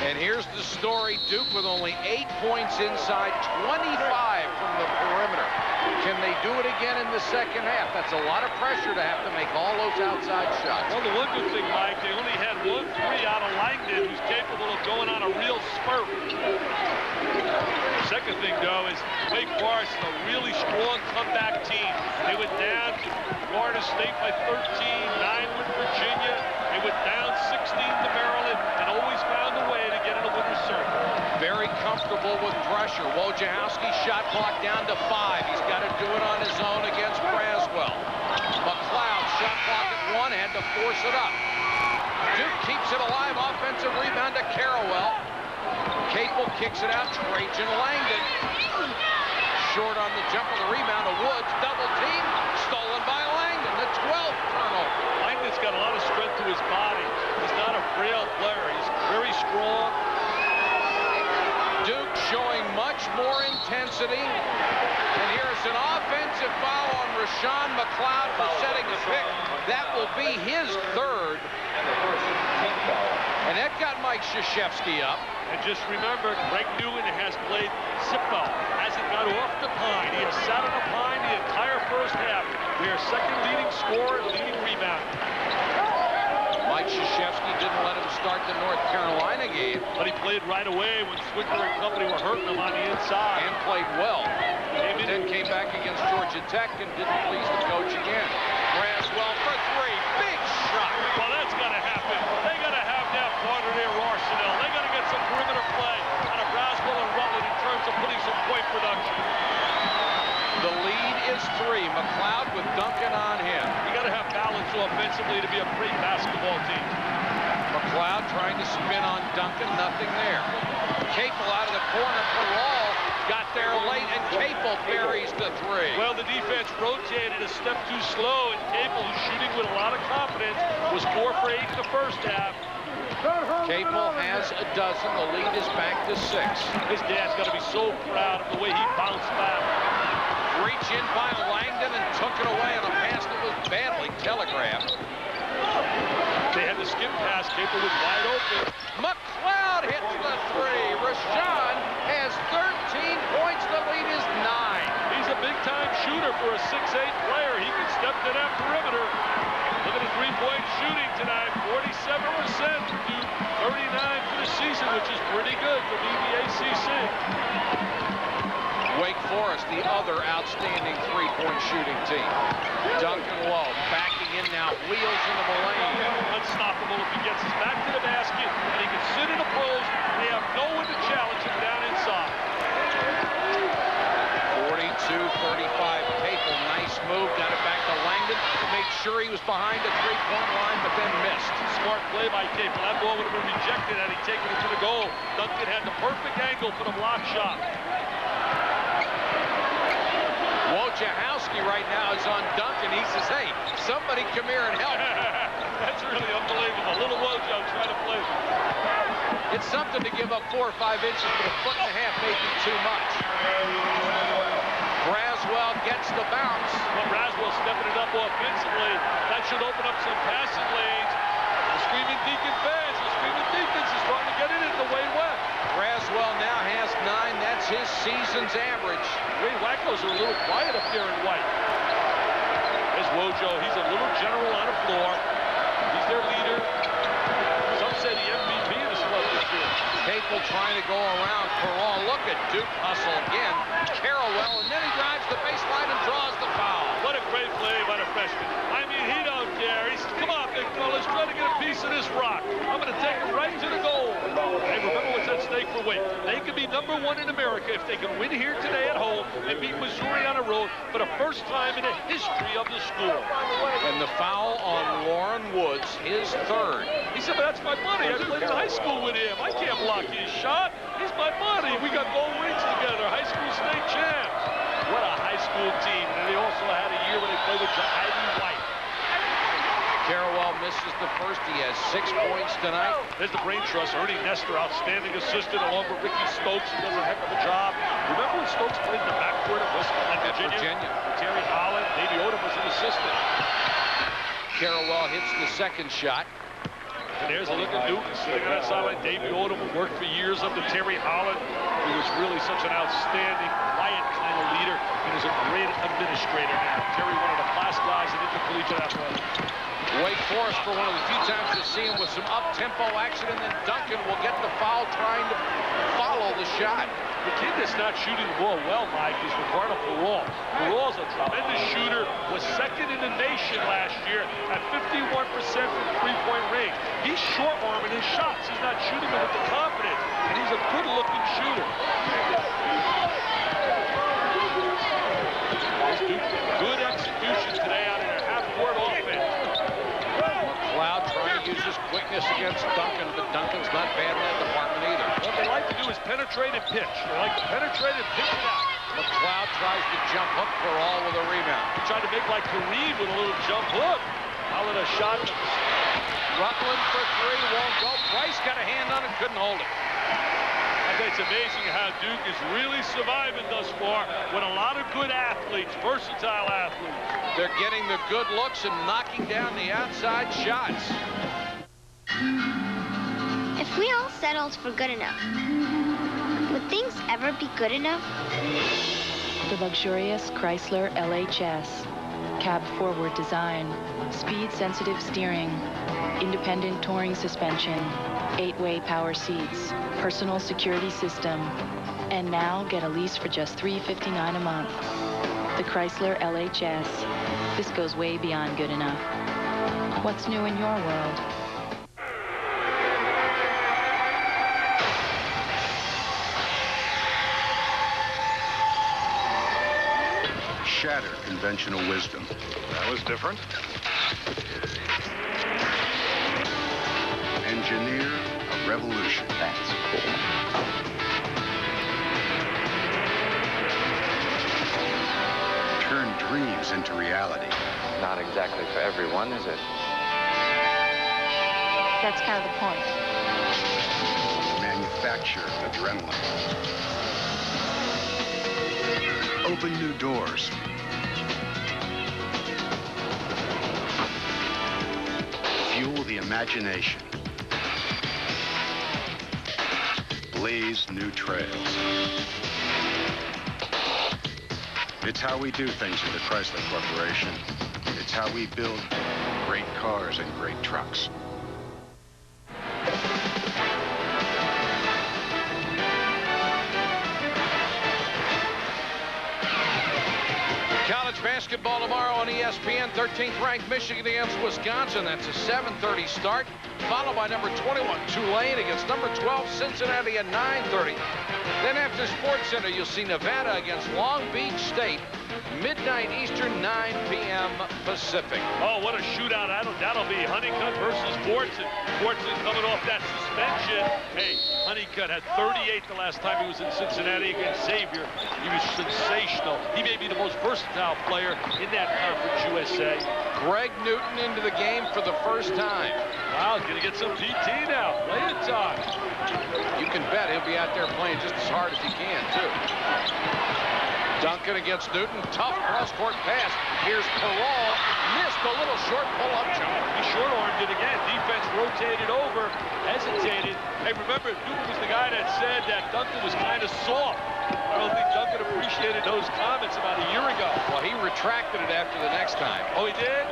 And here's the story. Duke with only 8 points inside, 25 from the perimeter. Can they do it again in the second half? That's a lot of pressure to have to make all those outside shots. Well, the one good thing, Mike, they only had 1 3 out of Langdon, who's capable of going on a real spurt. The second thing, though, is Wake Forest is a really strong comeback team. They went down to Florida State by 13, 9 with Virginia. They went down 16 to Maryland and always found a way to get in a winner's circle. Very comfortable with pressure. Wojciechowski's shot clock down to 5. He's got to do it on his own against Braswell. McLeod, shot clock at 1, had to force it up. Duke keeps it alive. Offensive rebound to Carrawell. Capel kicks it out. Trajan Langdon. Short on the jump of the rebound to Woods. Double team. Stolen by Langdon. The 12th turnover. Langdon's got a lot of strength to his body. He's not a frail player. He's very strong. Duke showing much more intensity. And here's an offensive foul on Rashawn McLeod for setting the pick. That will be his 3rd. And that got Mike Krzyzewski up. And just remember, Greg Newman has played Zippo. Hasn't got off the pine. He has sat on the pine the entire first half. Their second leading scorer, leading rebounder. Mike Krzyzewski didn't let him start the North Carolina game. But he played right away when Swicker and company were hurting him on the inside. And played well. Then came back against Georgia Tech and didn't please the coach again. Braswell for 3. Big shot. Well, that's got to happen. They got to have that part of their arsenal. They got to get some perimeter play out of Braswell and Rutland in terms of putting some point production. The lead is 3. McLeod with Duncan on him. You got to have balance offensively to be a great basketball team. McLeod trying to spin on Duncan. Nothing there. Capel out of the corner for Rawl. Got there late, and Capel buries the 3. Well, the defense rotated a step too slow, and Capel, who's shooting with a lot of confidence, was 4 for 8 in the first half. Capel has a dozen. The lead is back to 6. His dad's got to be so proud of the way he bounced back. Reach in by Langdon and took it away on a pass that was badly telegraphed. They had the skim pass. Capel was wide open. McLeod hits the 3. Rashawn has 13 points. The lead is 9. He's a big-time shooter for a 6'8 player. He can step to that perimeter. Look at the three-point shooting tonight. 47% to 39 for the season, which is pretty good for the ACC. Wake Forest, the other outstanding three-point shooting team. Duncan low, backing in now, wheels into the lane. Unstoppable if he gets his back to the basket, and he can sit in a post. They have no one to challenge him down inside. 42-35, Capel, nice move, got it back to Langdon. Made sure he was behind the three-point line, but then missed. Smart play by Capel. That ball would have been rejected had he taken it to the goal. Duncan had the perfect angle for the block shot. Wojciechowski right now is on Duncan. He says, hey, somebody come here and help. That's really unbelievable. Little Wojo trying to play. It's something to give up 4 or 5 inches, but a foot and a half may be too much. Braswell gets the bounce. Well, Braswell stepping it up offensively. That should open up some passing lanes. The Screaming Deacon fans, the Screaming Deacons is trying to get in it the Wade West. Braswell now has 9. That's his season's average. Wade Wackos are a little quiet up there in white. There's Wojo. He's a little general on the floor. He's their leader. Some say the MVP of this club this year. Capel trying to go around Perron. Look at Duke hustle again. Carrawell, and then he drives the baseline and draws the foul. What a great play by the freshman. I mean, he don't care. He says, come on, big fellas, try to get a piece of this rock. I'm going to take it right to the goal. Hey, remember what's at stake for Wake. They could be #1 in America if they can win here today at home and beat Missouri on the road for the first time in the history of the school. And the foul on Lauren Woods, his 3rd. He said, but that's my buddy. I played in high school with him. I can't block his shot. He's my buddy. We got gold rings together, high school state champs. What a high school team. And they also had a year when they played with Ivy White. Carrawell misses the first. He has 6 points tonight. There's the brain trust. Ernie Nestor, outstanding assistant, along with Ricky Stokes, who does a heck of a job. Remember when Stokes played in the backcourt at West Virginia? Terry Holland, Davey Odom was an assistant. Carrawell hits the second shot. And there's a look at Newton sitting on that sideline. Davey Odom, who worked for years under Terry Holland, who was really such an outstanding, quiet kind of leader, and is a great administrator now. Terry, one of the class guys in intercollegiate athletics. Wake Forest for one of the few times to see him with some up-tempo action, and then Duncan will get the foul trying to follow the shot. The kid that's not shooting the ball well, Mike, is Ricardo Perral. Perral's a tremendous shooter, was second in the nation last year at 51% from three-point range. He's short-arming his shots. He's not shooting them with the confidence, and he's a good-looking shooter. Good execution today out of their half-court offense. McLeod trying to use his quickness against Duncan, but Duncan's not bad in that department either. What they like to do is penetrate and pitch. They like to penetrate and pitch it out. McLeod tries to jump hook for all with a rebound. He tried to make like Kareem with a little jump hook. Out of a shot. Rutland for three, won't go. Price got a hand on it, couldn't hold it. I think it's amazing how Duke is really surviving thus far with a lot of good athletes, versatile athletes. They're getting the good looks and knocking down the outside shots. If we all settled for good enough, would things ever be good enough? The luxurious Chrysler LHS. Cab forward design, speed-sensitive steering, independent touring suspension, 8-way power seats, personal security system, and now get a lease for just $359 a month. The Chrysler LHS. This goes way beyond good enough. What's new in your world? Shatter conventional wisdom. That was different. Engineer a revolution. That's cool. Turn dreams into reality. Not exactly for everyone, is it? That's kind of the point. Manufacture adrenaline. Open new doors. Fuel the imagination. Blaze new trails. It's how we do things at the Chrysler Corporation. It's how we build great cars and great trucks. College basketball tomorrow on ESPN. 13th ranked Michigan against Wisconsin. That's a 7:30 start, followed by number 21 Tulane against number 12 Cincinnati at 9:30. Then after Sports Center, you'll see Nevada against Long Beach State, midnight Eastern, 9 p.m. Pacific. Oh, what a shootout. That'll be Honeycutt versus Bortson. Bortson coming off that suspension. Hey, Honeycutt had 38 the last time he was in Cincinnati against Xavier. He was sensational. He may be the most versatile player in that Conference USA. Greg Newton into the game for the first time. Wow, he's going to get some PT now. Playing time. You can bet he'll be out there playing just as hard as he can, too. Duncan against Newton. Tough cross-court pass. Here's Perral. Missed a little short pull-up jump. He short-armed it again. Defense rotated over, hesitated. Hey, remember, Newton was the guy that said that Duncan was kind of soft. I don't think Duncan appreciated those comments about a year ago. Well, he retracted it after the next time. Oh, he did?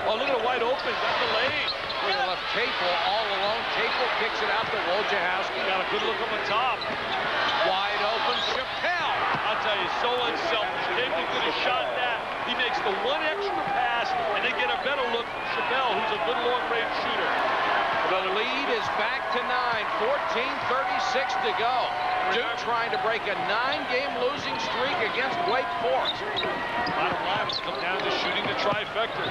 Oh, look at it wide open. Got the lane. They left Capel all alone. Capel kicks it out to Wojciechowski. Got a good look on the top. Wide open, Chappelle. I'll tell you, so unselfish. Capel could have shot that. He makes the one extra pass, and they get a better look from Chappelle, who's a good long-range shooter. The lead is back to 9. 14:36 to go. Duke trying to break a 9-game losing streak against Wake Forest. Bottom line has come down to shooting the trifecta.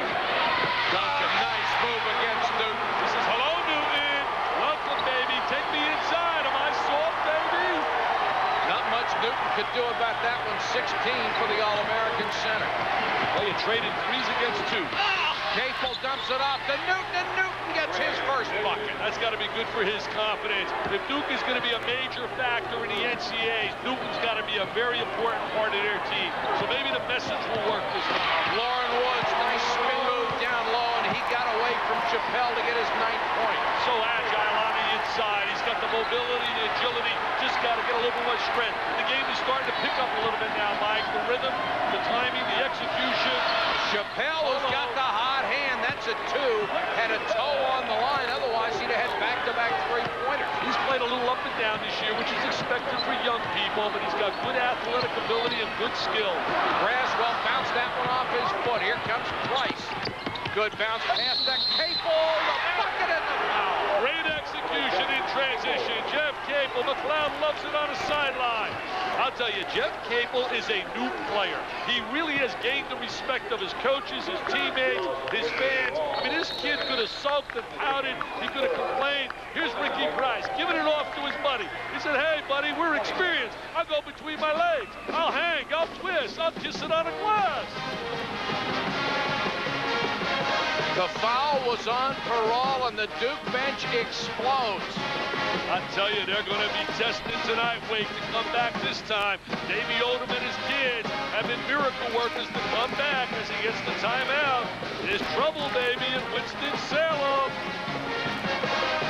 Duncan, nice move against Newton. He says, hello, Newton. Welcome, baby. Take me inside. Am I soft, baby? Not much Newton could do about that one. 16 for the All-American center. Well, you traded threes against two. Capel lobs it off to Newton, and Newton gets his first bucket. That's got to be good for his confidence. If Duke is going to be a major factor in the NCAAs, Newton's got to be a very important part of their team. So maybe the message will work this time. Lauren Woods, nice spin move down low, and he got away from Chappelle to get his 9th point. So agile on the inside. He's got the mobility, the agility. Just got to get a little bit more strength. The game is starting to pick up a little bit now, Mike. The rhythm, the timing, the execution. Chappelle has got the hot hand. That's a 2. Had a toe on the line. Otherwise, he'd have had back-to-back three-pointers. He's played a little up and down this year, which is expected for young people, but he's got good athletic ability and good skill. Braswell bounced that one off his foot. Here comes Price. Good bounce pass to Capel. The bucket and the foul. Great execution in transition. Jeff Capel. McLeod loves it on the sideline. I'll tell you, Jeff Capel is a new player. He really has gained the respect of his coaches, his teammates, his fans. I mean, this kid could have sulked and pouted. He could have complained. Here's Ricky Price giving it off to his buddy. He said, hey, buddy, we're experienced. I'll go between my legs. I'll hang. I'll twist. I'll kiss it on a glass. The foul was on Peral, and the Duke bench explodes. I tell you, they're going to be tested tonight, Wake, to come back this time. Davey Odom and his kids have been miracle workers to come back as he gets the timeout. There's trouble, baby, in Winston-Salem.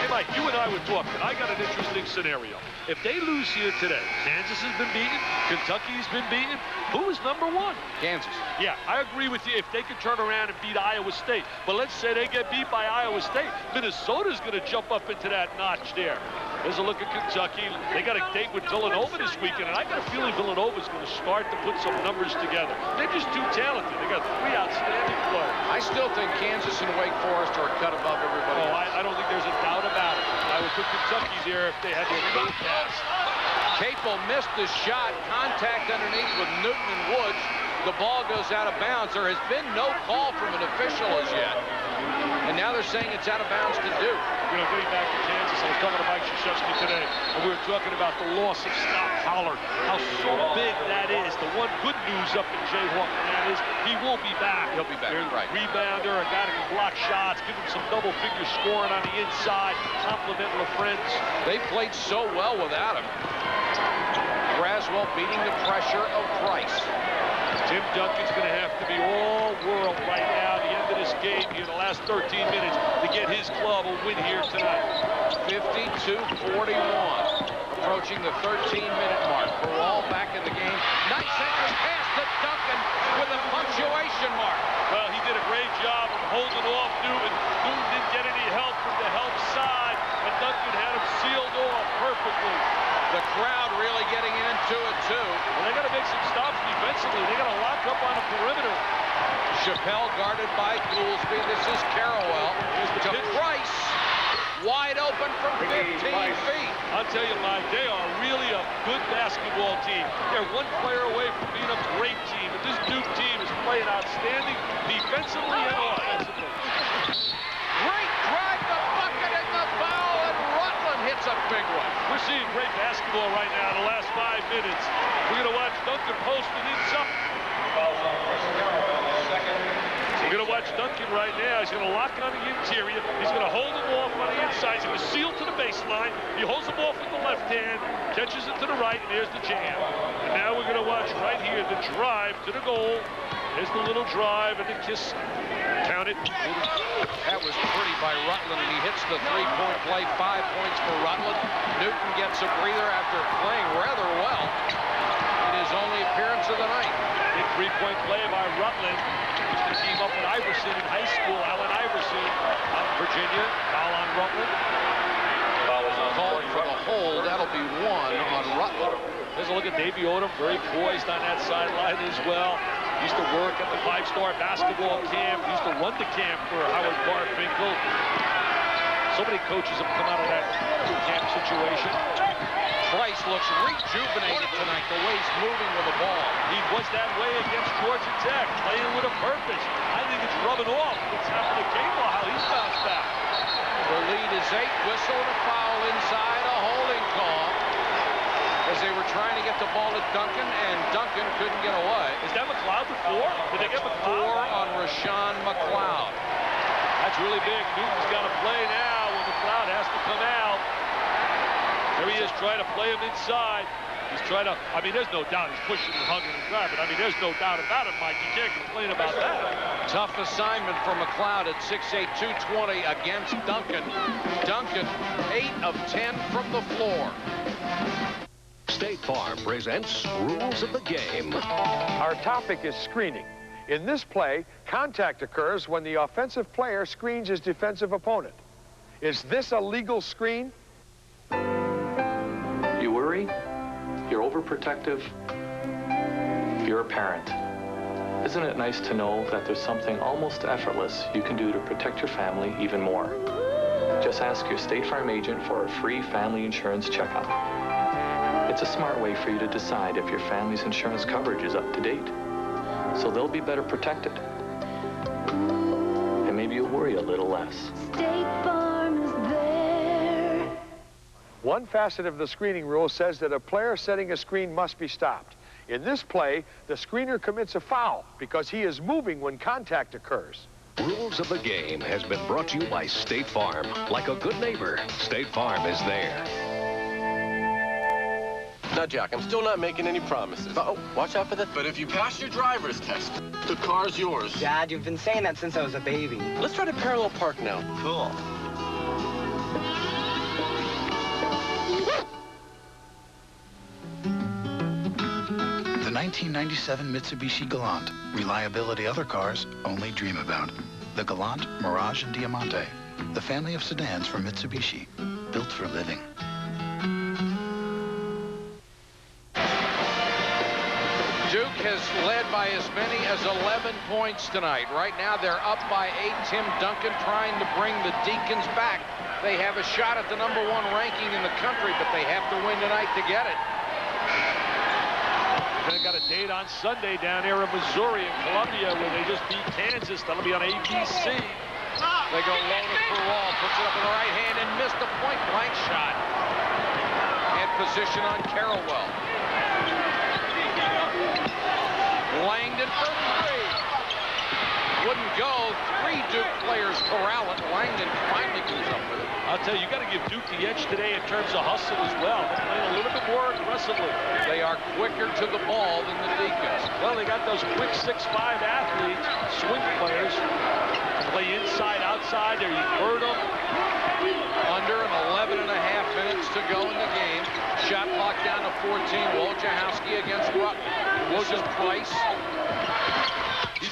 Hey, Mike, you and I were talking. I got an interesting scenario. If they lose here today, Kansas has been beaten, Kentucky's been beaten. Who is number 1? Kansas. Yeah, I agree with you if they could turn around and beat Iowa State. But let's say they get beat by Iowa State. Minnesota's going to jump up into that notch there. There's a look at Kentucky. They got a date with Villanova this weekend, and I got a feeling Villanova's going to start to put some numbers together. They're just too talented. They got 3 outstanding players. I still think Kansas and Wake Forest are a cut above everybody else. I don't think there's a doubt about it. I would put Kentucky there if they had their full cast. Capel missed the shot. Contact underneath with Newton and Woods. The ball goes out of bounds. There has been no call from an official as yet. And now they're saying it's out of bounds to Duke. You know, getting back to Kansas, I was talking to Mike Krzyzewski today, and we were talking about the loss of Scott Pollard, how so big that is. The one good news up in Jayhawk, and that is he will be back. He'll be back, right. Rebounder, a guy that can block shots, give him some double-figure scoring on the inside, compliment LaFrentz. They played so well without him. Braswell beating the pressure of Price. Tim Duncan's going to have to be all world right now at the end of this game here in the last 13 minutes to get his club a win here tonight. 52-41. Approaching the 13-minute mark. Peral back in the game. Nice entry pass to Duncan with a punctuation mark. Well, he did a great job of holding off Newton. Newton didn't get any help from the help side, and Duncan had him sealed off perfectly. The crowd really getting into it, too. Well, they got to make some stops defensively. They got to lock up on the perimeter. Chappelle guarded by Goolsby. This is Carrawell. To Price. Wide open from 15 feet. I'll tell you, Mike, they are really a good basketball team. They're one player away from being a great team. But this Duke team is playing outstanding defensively and offensively. Great drive, the bucket and the foul, and Rutland hits a big one. We're seeing great basketball right now in the last 5 minutes. We're going to watch Duncan posting inside. We're going to watch Duncan right now. He's going to lock on the interior. He's going to hold him off on the inside. He's going to seal to the baseline. He holds him off with the left hand, catches it to the right, and there's the jam. And now we're going to watch right here the drive to the goal. There's the little drive and the kiss. Count it. That was pretty by Rutland, and he hits the three-point play. 5 points for Rutland. Newton gets a breather after playing rather well in his only appearance of the night. Big three-point play by Rutland. Used to team up with Iverson in high school. Allen Iverson out of Virginia. Foul on Rutland. Called for the hold. That'll be 1 on Rutland. There's a look at Davey Odom, very poised on that sideline as well. Used to work at the 5-star basketball camp. Used to run the camp for Howard Garfinkel. So many coaches have come out of that camp situation. Price looks rejuvenated tonight, the way he's moving with the ball. He was that way against Georgia Tech, playing with a purpose. I think it's rubbing off what's happened to Cable, how he's bounced back. The lead is 8. Whistle and a foul inside, a holding call. As they were trying to get the ball to Duncan, and Duncan couldn't get away. Is that McLeod with 4? Did they get McLeod? 4 on Rashawn McLeod. That's It's really big. Newton's got to play now when McLeod has to come out. There he is trying to play him inside. He's trying to, I mean, there's no doubt he's pushing and hugging and grabbing. I mean, there's no doubt about it, Mike. You can't complain about that. Tough assignment for McLeod at 6'8", 220 against Duncan. Duncan, 8 of 10 from the floor. State Farm presents Rules of the Game. Our topic is screening. In this play, contact occurs when the offensive player screens his defensive opponent. Is this a legal screen? You worry? You're overprotective? You're a parent. Isn't it nice to know that there's something almost effortless you can do to protect your family even more? Just ask your State Farm agent for a free family insurance checkup. It's a smart way for you to decide if your family's insurance coverage is up to date. So they'll be better protected. And maybe you'll worry a little less. State Farm is there. One facet of the screening rule says that a player setting a screen must be stopped. In this play, the screener commits a foul because he is moving when contact occurs. Rules of the Game has been brought to you by State Farm. Like a good neighbor, State Farm is there. Now, Jack, I'm still not making any promises. Oh, watch out for the... But if you pass your driver's test, the car's yours. Dad, you've been saying that since I was a baby. Let's try to parallel park now. Cool. The 1997 Mitsubishi Galant. Reliability other cars only dream about. The Galant, Mirage, and Diamante. The family of sedans from Mitsubishi. Built for living. Duke has led by as many as 11 points tonight. Right now, they're up by 8. Tim Duncan trying to bring the Deacons back. They have a shot at the #1 ranking in the country, but they have to win tonight to get it. They've got a date on Sunday down here in Missouri and Columbia where they just beat Kansas. That'll be on ABC. They go low to Perrault, puts it up in the right hand and missed a point-blank shot. And position on Carrollwell. Langdon for 3. Wouldn't go. 3 Duke players corral it. Langdon finally comes up with it. I'll tell you, you got to give Duke the edge today in terms of hustle as well. They're playing a little bit more aggressively. They are quicker to the ball than the Deacons. Well, they got those quick 6'5" athletes, swing players. Play inside, outside. There you hurt them. Under an 11 and a half minutes to go in the game. Shot clock down to 14. Wojciechowski against Ruck. This is Price.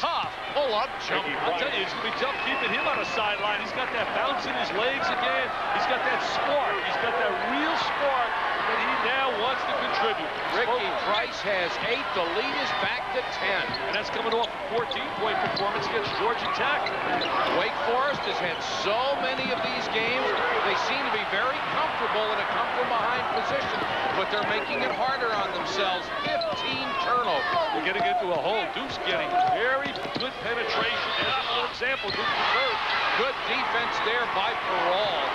Tough. Pull-up jump. I'll tell you, it's going to be tough keeping him on a sideline. He's got that bounce in his legs again. He's got that spark. He's got that real spark that he now wants to contribute. Ricky Price has 8. The lead is back to 10. And that's coming off a 14-point performance against Georgia Tech. Wake Forest has had so many of these games. They seem to be very comfortable in a come-from-behind position, but they're making it harder on themselves. 15 turnovers. They're getting into a hole. Duke's getting very good penetration. There's another example. Duke third. Good defense there by Perrault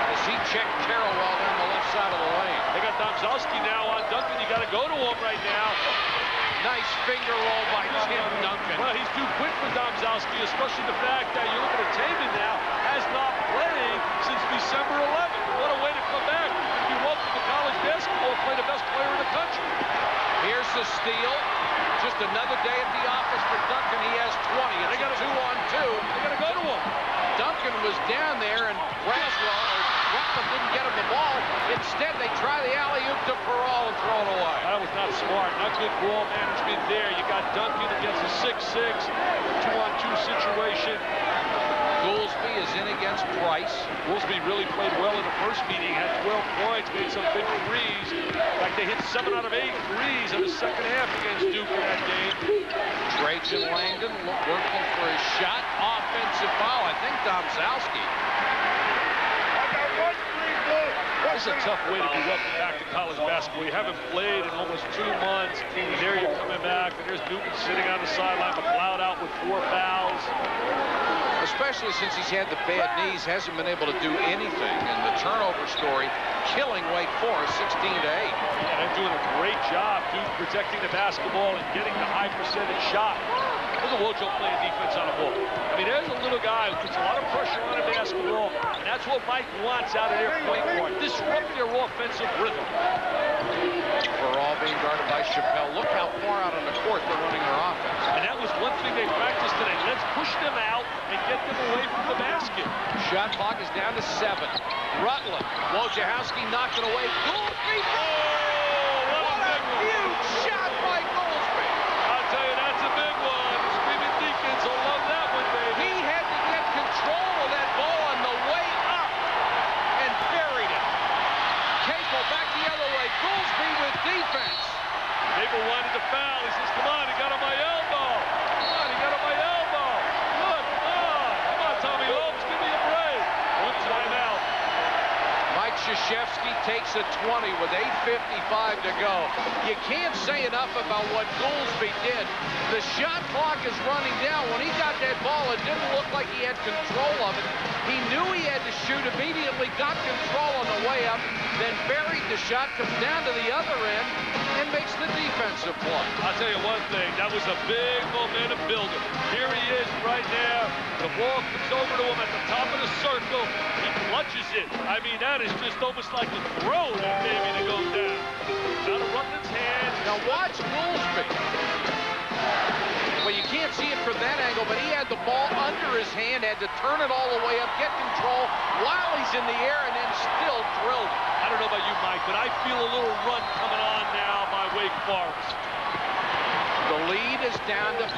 as he checked Carrollwell down the left side of the lane. They got Domzowski now on Duncan. You got to go to him right now. Nice finger roll by Tim Duncan. Well, he's too quick for Domzowski, especially the fact that you're looking at Damon now, has not played since December 11th. What a way to come back. If you welcome to college basketball, play the best player in the country. Here's the steal. Just another day at the office for Duncan. He has 20. It's a 2-on-2. They got to go to him. Duncan was down there, and Rockman didn't get him the ball. Instead, they try the alley-oop to Perrault and throw it away. That was not smart. Not good ball management there. You got Duncan against a 6'6", 2-on-2 situation. Goolsby is in against Price. Goolsby really played well in the first meeting, had 12 points, made some big threes. In fact, they hit 7 out of 8 threes in the second half against Duke in that game. Trajan Langdon working for his shot. Offensive foul. I think Domzowski. This is a tough way to be welcomed back to college basketball. You haven't played in almost 2 months. And there you're coming back, and there's Duncan sitting on the sideline. McLeod out with 4 fouls. Especially since he's had the bad knees, hasn't been able to do anything. And the turnover story killing Wake Forest 16-8. Yeah, they're doing a great job, Duke, protecting the basketball and getting the high percentage shot. Look at Wojo playing defense on the ball. I mean, there's a little guy who puts a lot of pressure on a basketball, and that's what Mike wants out of their point guard. Disrupt their offensive rhythm. We're all being guarded by Chappelle. Look how far out on the court they're running their offense. And that was one thing they practiced today. Let's push them out and get them away from the basket. Shot clock is down to 7. Rutland. Wojciechowski knocked it away. Goolsby. What a huge shot by Goolsby. I'll tell you, that's a big one. Screaming Deacons will love that one, baby. He had to get control of that ball on the way up and buried it. Capel back the other way. Goolsby with defense. Capel wanted to foul. He says, come on, he got on my elbow. Come on, he got on my elbow. Look, come on, Tommy Holmes, give me a break. One timeout. Mike Krzyzewski takes a 20 with 8:55 to go. You can't say enough about what Goolsby did. The shot clock is running down. When he got that ball, it didn't look like he had control of it. He knew he had to shoot, immediately got control on the way up, then buried the shot, comes down to the other end, and makes the defensive play. I'll tell you one thing, that was a big momentum builder. Here he is right now. The ball comes over to him at the top of the circle. He clutches it. I mean, that is just almost like a throw that baby to go down. Out of Rutland's hand. Now watch Goolsby. Well, you can't see it from that angle, but he had the ball under his hand, had to turn it all the way up, get control while he's in the air, and then still drilled it. I don't know about you, Mike, but I feel a little run coming on now by Wake Forest. The lead is down to 5.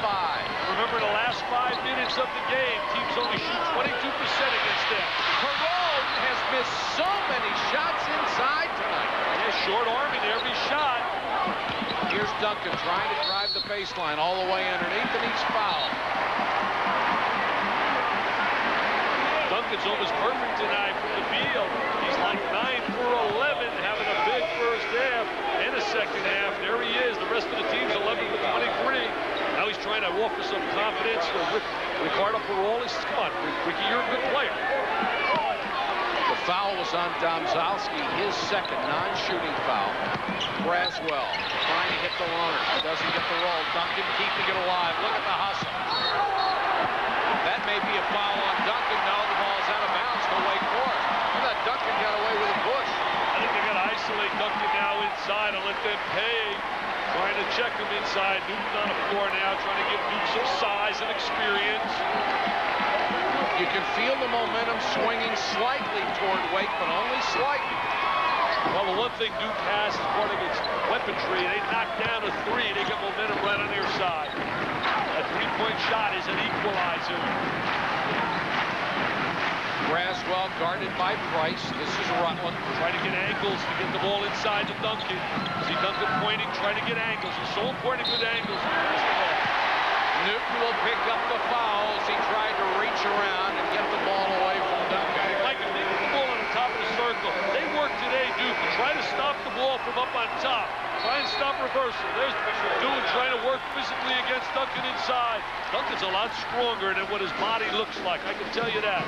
Remember, the last 5 minutes of the game, teams only shoot 22% against them. Perone has missed so many shots inside tonight. Yeah, short arming every shot. Here's Duncan trying to drive the baseline all the way underneath, and he's fouled. Duncan's almost perfect tonight from the field. He's like 9 for 11, having a big first half and a second half. There he is. The rest of the team's 11 for 23. Now he's trying to offer some confidence to Ricardo Perol. He says, come on, Ricky, you're a good player. The foul was on Domzalski, his second non-shooting foul. Braswell trying to hit the runner. Doesn't get the roll. Duncan keeping it alive. Look at the hustle. That may be a foul on Duncan. No, the ball's out of bounds to Wake Forest. I thought Duncan got away with a push. I think they got to isolate Duncan now inside and let them pay. Trying to check him inside. Newton on the floor now, trying to give Newton some size and experience. You can feel the momentum swinging slightly toward Wake, but only slightly. Well, the one thing Duke has is part of its weaponry. They knock down a 3, they get momentum right on their side. A three-point shot is an equalizer. Braswell guarded by Price. This is Rutland. Trying to get angles to get the ball inside to Duncan. See Duncan pointing, trying to get angles. It's so important with angles in basketball. Newton will pick up the fouls. He tried to reach around and get the ball away from Duncan. Like if they get the ball on the top of the circle, they work today, Duke, to try to stop the ball from up on top. Try and stop reversal. There's Dewey trying to work physically against Duncan inside. Duncan's a lot stronger than what his body looks like. I can tell you that.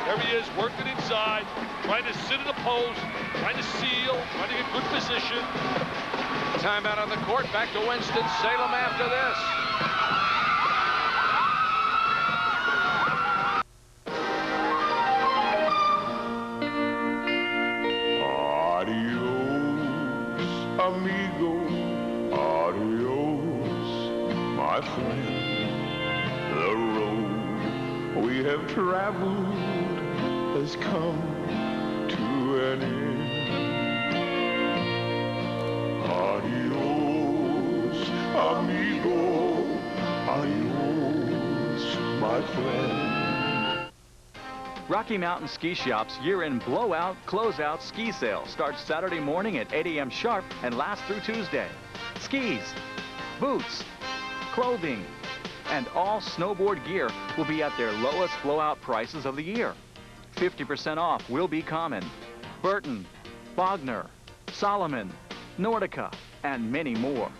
There he is, working inside, trying to sit in the post, trying to seal, trying to get good position. Timeout on the court. Back to Winston-Salem after this. Adios, amigo, adios, my friend. The road we have traveled has come to an end. Adios, amigo, adios, my friend. Rocky Mountain Ski Shop's year-end blowout, closeout ski sale starts Saturday morning at 8 a.m. sharp and lasts through Tuesday. Skis, boots, clothing, and all snowboard gear will be at their lowest blowout prices of the year. 50% off will be common. Burton, Bogner, Solomon, Nordica, and many more.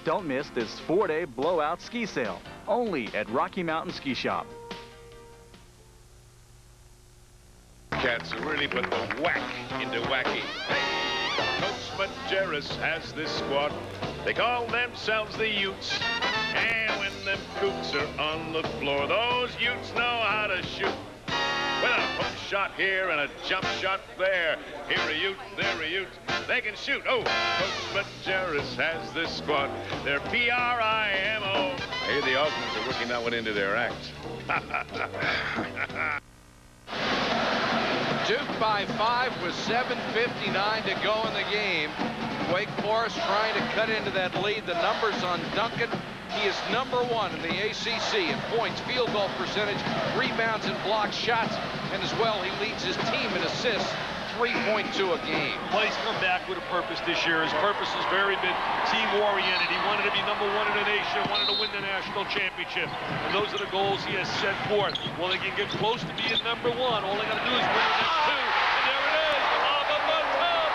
Don't miss this 4-day blowout ski sale, only at Rocky Mountain Ski Shop. Cats really put the whack into wacky. Hey, Coach Majerus has this squad. They call themselves the Utes. And when them kooks are on the floor, those Utes know how to shoot. shot here and a jump shot there. Here a Ute, there a Ute. They can shoot. Oh, Coach Majerus has this squad. They're PRIMO. I hear the Osmonds are working that one into their act. Duke by 5 with 7:59 to go in the game. Wake Forest trying to cut into that lead. The numbers on Duncan. He is #1 in the ACC in points, field goal percentage, rebounds, and blocked shots. And as well, he leads his team in assists, 3.2 a game. Well, he's come back with a purpose this year. His purpose has very been team-oriented. He wanted to be #1 in the nation, wanted to win the national championship. And those are the goals he has set forth. Well, they can get close to being #1. All they got to do is win the next 2. And there it is, the lob up on top.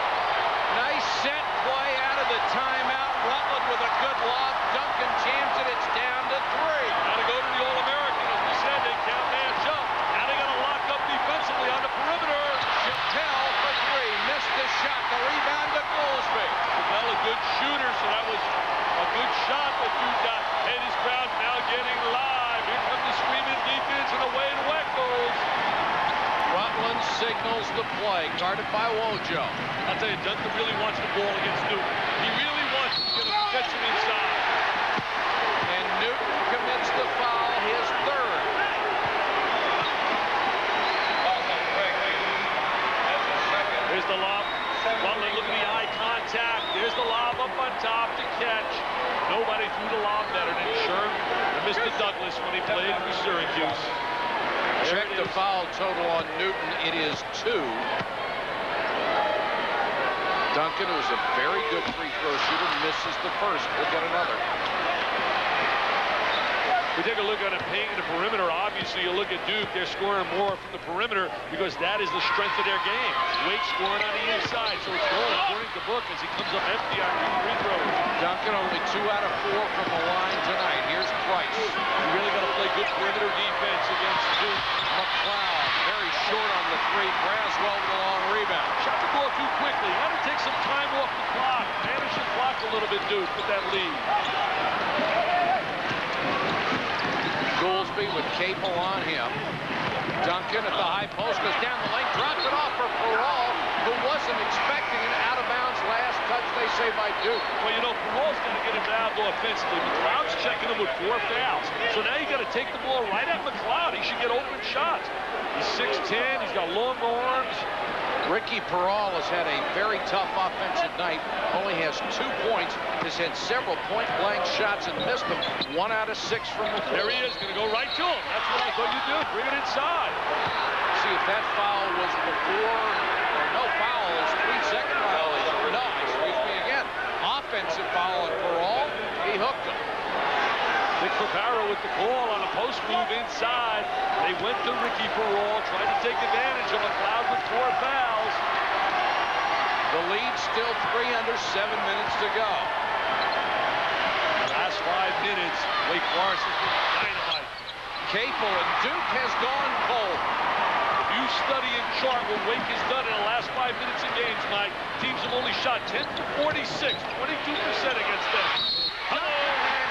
Nice set play out of the timeout. Rutland with a good lob. Duncan jams it. It's down to 3. Got to go to the All-American. As we said, they count man jump. Now they got to lock up defensively on the perimeter. Chappelle for 3. Missed the shot. The rebound to Goolsby. Chappelle a good shooter, so that was a good shot that Duke got. And his crowd now getting live. Here come the screaming Deacons, and away to Weck goes. Rutland signals the play. Guarded by Wojo. I'll tell you, Duncan really wants the ball against Newton. He really wants to get him inside. And Newton commits the foul, his 3rd. Here's the lob. Rutland, look at the eye contact. There's the lob up on top to catch. Nobody threw the lob better than Sherm and Mr. Douglas when he played for Syracuse. Check the foul total on Newton. It is 2. Duncan, who's a very good free throw shooter, misses the first. We'll get another. We take a look at a paint in the perimeter. Obviously, you look at Duke, they're scoring more from the perimeter because that is the strength of their game. Wake scoring on the inside, so it's going according to book as he comes up empty on 2 free throws. Duncan only 2 out of 4 from the line tonight. Here's Price. You really got to play good perimeter defense against Duke. McLeod, very short on the 3. Braswell with a long rebound. Shot the ball too quickly. Got to take some time off the clock. Manage the clock a little bit, Duke, with that lead. Goolsby with Capel on him. Duncan at the high post goes down the lane, drops it off for Perrault, who wasn't expecting an out-of-bounds last touch, they say, by Duke. Well, you know, Perrault's going to get involved offensively. McLeod's checking him with 4 fouls. So now you got to take the ball right at McLeod. He should get open shots. He's 6'10", he's got long arms. Ricky Perrault has had a very tough offensive night. Only has 2 points. Has had several point-blank shots and missed them. 1 out of 6 from the floor. There he is, going to go right to him. That's what I thought you'd do. Bring it inside. See if that foul was before, or no fouls, 3-second violation. No, excuse me again. Offensive foul on Perrault. He hooked him. Nick Paparo with the call on a post move inside. They went to Ricky Perrault, tried to take advantage of McLeod with 4 fouls. The lead still 3 under 7 minutes to go. The last 5 minutes, Wake Forest has been dynamite. Capel and Duke has gone cold. If you study and chart what Wake has done in the last 5 minutes of games, Mike, teams have only shot 10 for 46, 22% against them.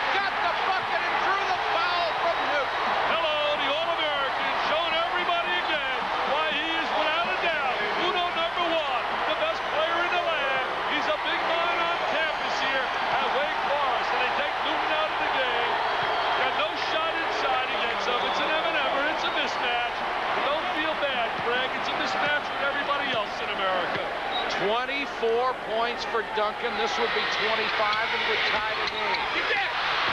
Got the bucket and drew the foul from Duke. Hello, the All-American, showing everybody again why he is without a doubt Uno #1, the best player in the land. He's a big man on campus here at Wake Forest, and they take Newton out of the game. Got no shot inside against him. It's an M&M'er. It's a mismatch. But don't feel bad, Greg. It's a mismatch with everybody else in America. 24 points for Duncan. This would be 25 and would tie the game.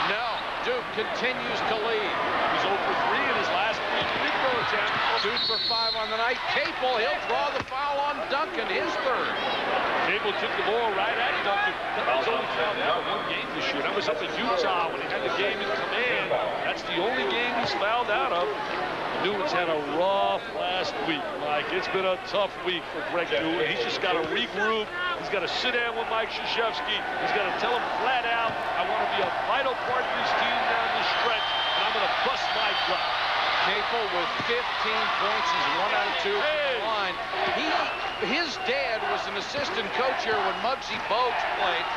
No, Duke continues to lead. He's 0 for 3 in his last 3 free throw attempts. 2 for 5 on the night. Capel, he'll draw the foul on Duncan, his 3rd. Capel took the ball right at Duncan. That was only fouled out in 1 game this year. That was up in Utah when he had the game in command. That's the only game he's fouled out of. Newton's had a rough last week, Mike. It's been a tough week for Greg Newton. He's just got to regroup. He's got to sit down with Mike Krzyzewski. He's got to tell him flat out, I want to be a vital part of this team down the stretch, and I'm going to bust my gut. Capel with 15 points. He's 1 out of 2 from the line. His dad was an assistant coach here when Muggsy Bogues played.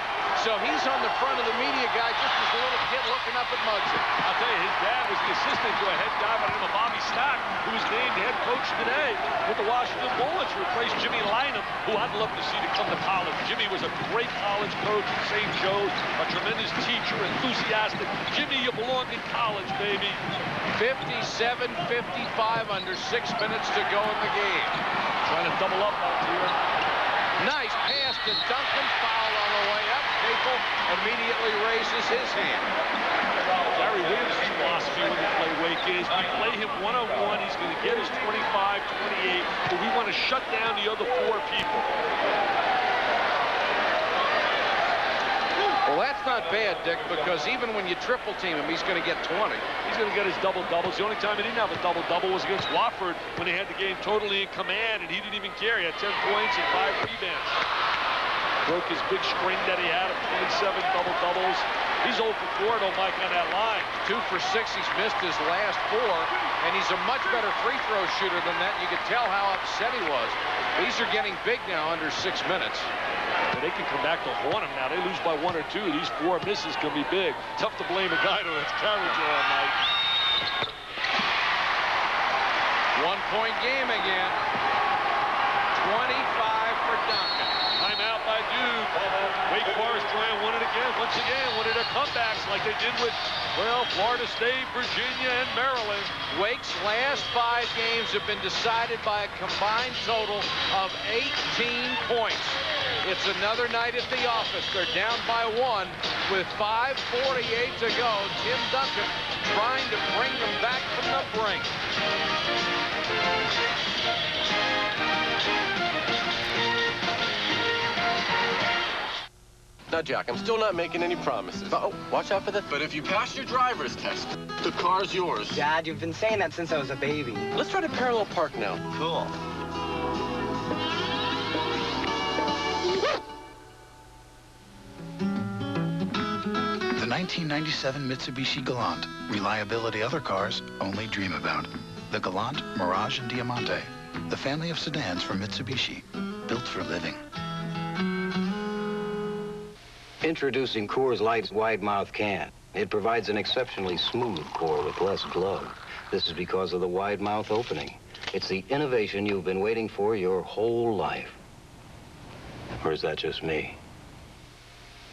So he's on the front of the media guy just as a little kid looking up at Muggsy. I'll tell you, his dad was the assistant to a head guy by the name of Bobby Stock, who was named head coach today with the Washington Bullets, replaced Jimmy Lynam, who I'd love to see to come to college. Jimmy was a great college coach at St. Joe's, a tremendous teacher, enthusiastic. Jimmy, you belong in college, baby. 57-55 under 6 minutes to go in the game. Trying to double up out here. Nice pass to Duncan, foul on the way up. Capel immediately raises his hand. Gary Williams' philosophy when they play Wake is we play him one-on-one. He's going to get his 25, 28, but we want to shut down the other 4 people. Well, that's not bad, Dick, because even when you triple team him, he's going to get 20. He's going to get his double-doubles. The only time he didn't have a double-double was against Wofford when he had the game totally in command, and he didn't even care. He had 10 points and 5 rebounds. Broke his big string that he had of 27 double-doubles. He's 0 for 4, though, Mike, on that line. 2 for 6. He's missed his last 4, and he's a much better free throw shooter than that. You could tell how upset he was. These are getting big now under 6 minutes. They can come back to haunt him now. They lose by 1 or 2. These 4 misses can be big. Tough to blame a guy that's carried you all night. 1-point game again. 25 for Duncan. Timeout by Duke. Wake Forest trying to win it again. Once again, one of their comebacks like they did with, well, Florida State, Virginia, and Maryland. Wake's last 5 games have been decided by a combined total of 18 points. It's another night at the office. They're down by 1 with 5:48 to go. Tim Duncan trying to bring them back from the brink. Now, Jack, I'm still not making any promises. Oh, watch out for that. But if you pass your driver's test, the car's yours. Dad, you've been saying that since I was a baby. Let's try to parallel park now. Cool. The 1997 Mitsubishi Galant. Reliability other cars only dream about. The Galant, Mirage, and Diamante. The family of sedans from Mitsubishi. Built for living. Introducing Coors Light's wide mouth can. It provides an exceptionally smooth pour with less glug. This is because of the wide mouth opening. It's the innovation you've been waiting for your whole life. Or is that just me?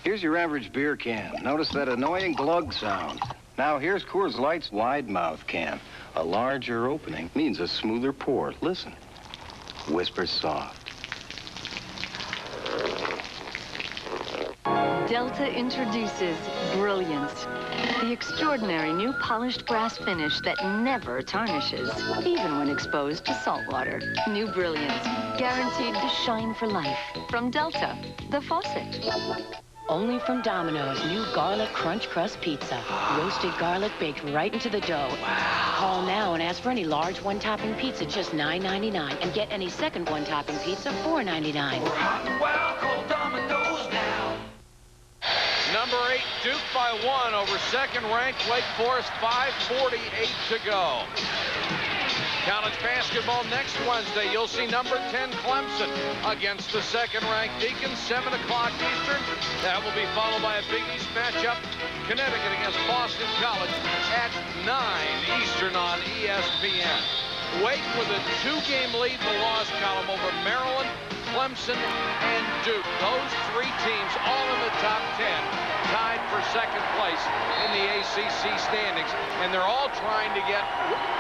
Here's your average beer can. Notice that annoying glug sound. Now here's Coors Light's wide mouth can. A larger opening means a smoother pour. Listen. Whisper soft. Delta introduces Brilliance, the extraordinary new polished brass finish that never tarnishes, even when exposed to salt water. New Brilliance, guaranteed to shine for life. From Delta, the faucet. Only from Domino's new Garlic Crunch Crust Pizza. Roasted garlic baked right into the dough. Wow. Call now and ask for any large one-topping pizza, just $9.99. And get any second one-topping pizza, $4.99. We're hot and wild, call Domino's now. Number 8, Duke by 1 over second-ranked Wake Forest, 5:48 to go. College basketball next Wednesday. You'll see number 10 Clemson against the second-ranked Deacons, 7 o'clock Eastern. That will be followed by a Big East matchup, Connecticut against Boston College at 9 Eastern on ESPN. Wake with a 2-game lead in the loss column over Maryland, Clemson, and Duke. Those 3 teams all in the top 10, tied for second place in the ACC standings. And they're all trying to get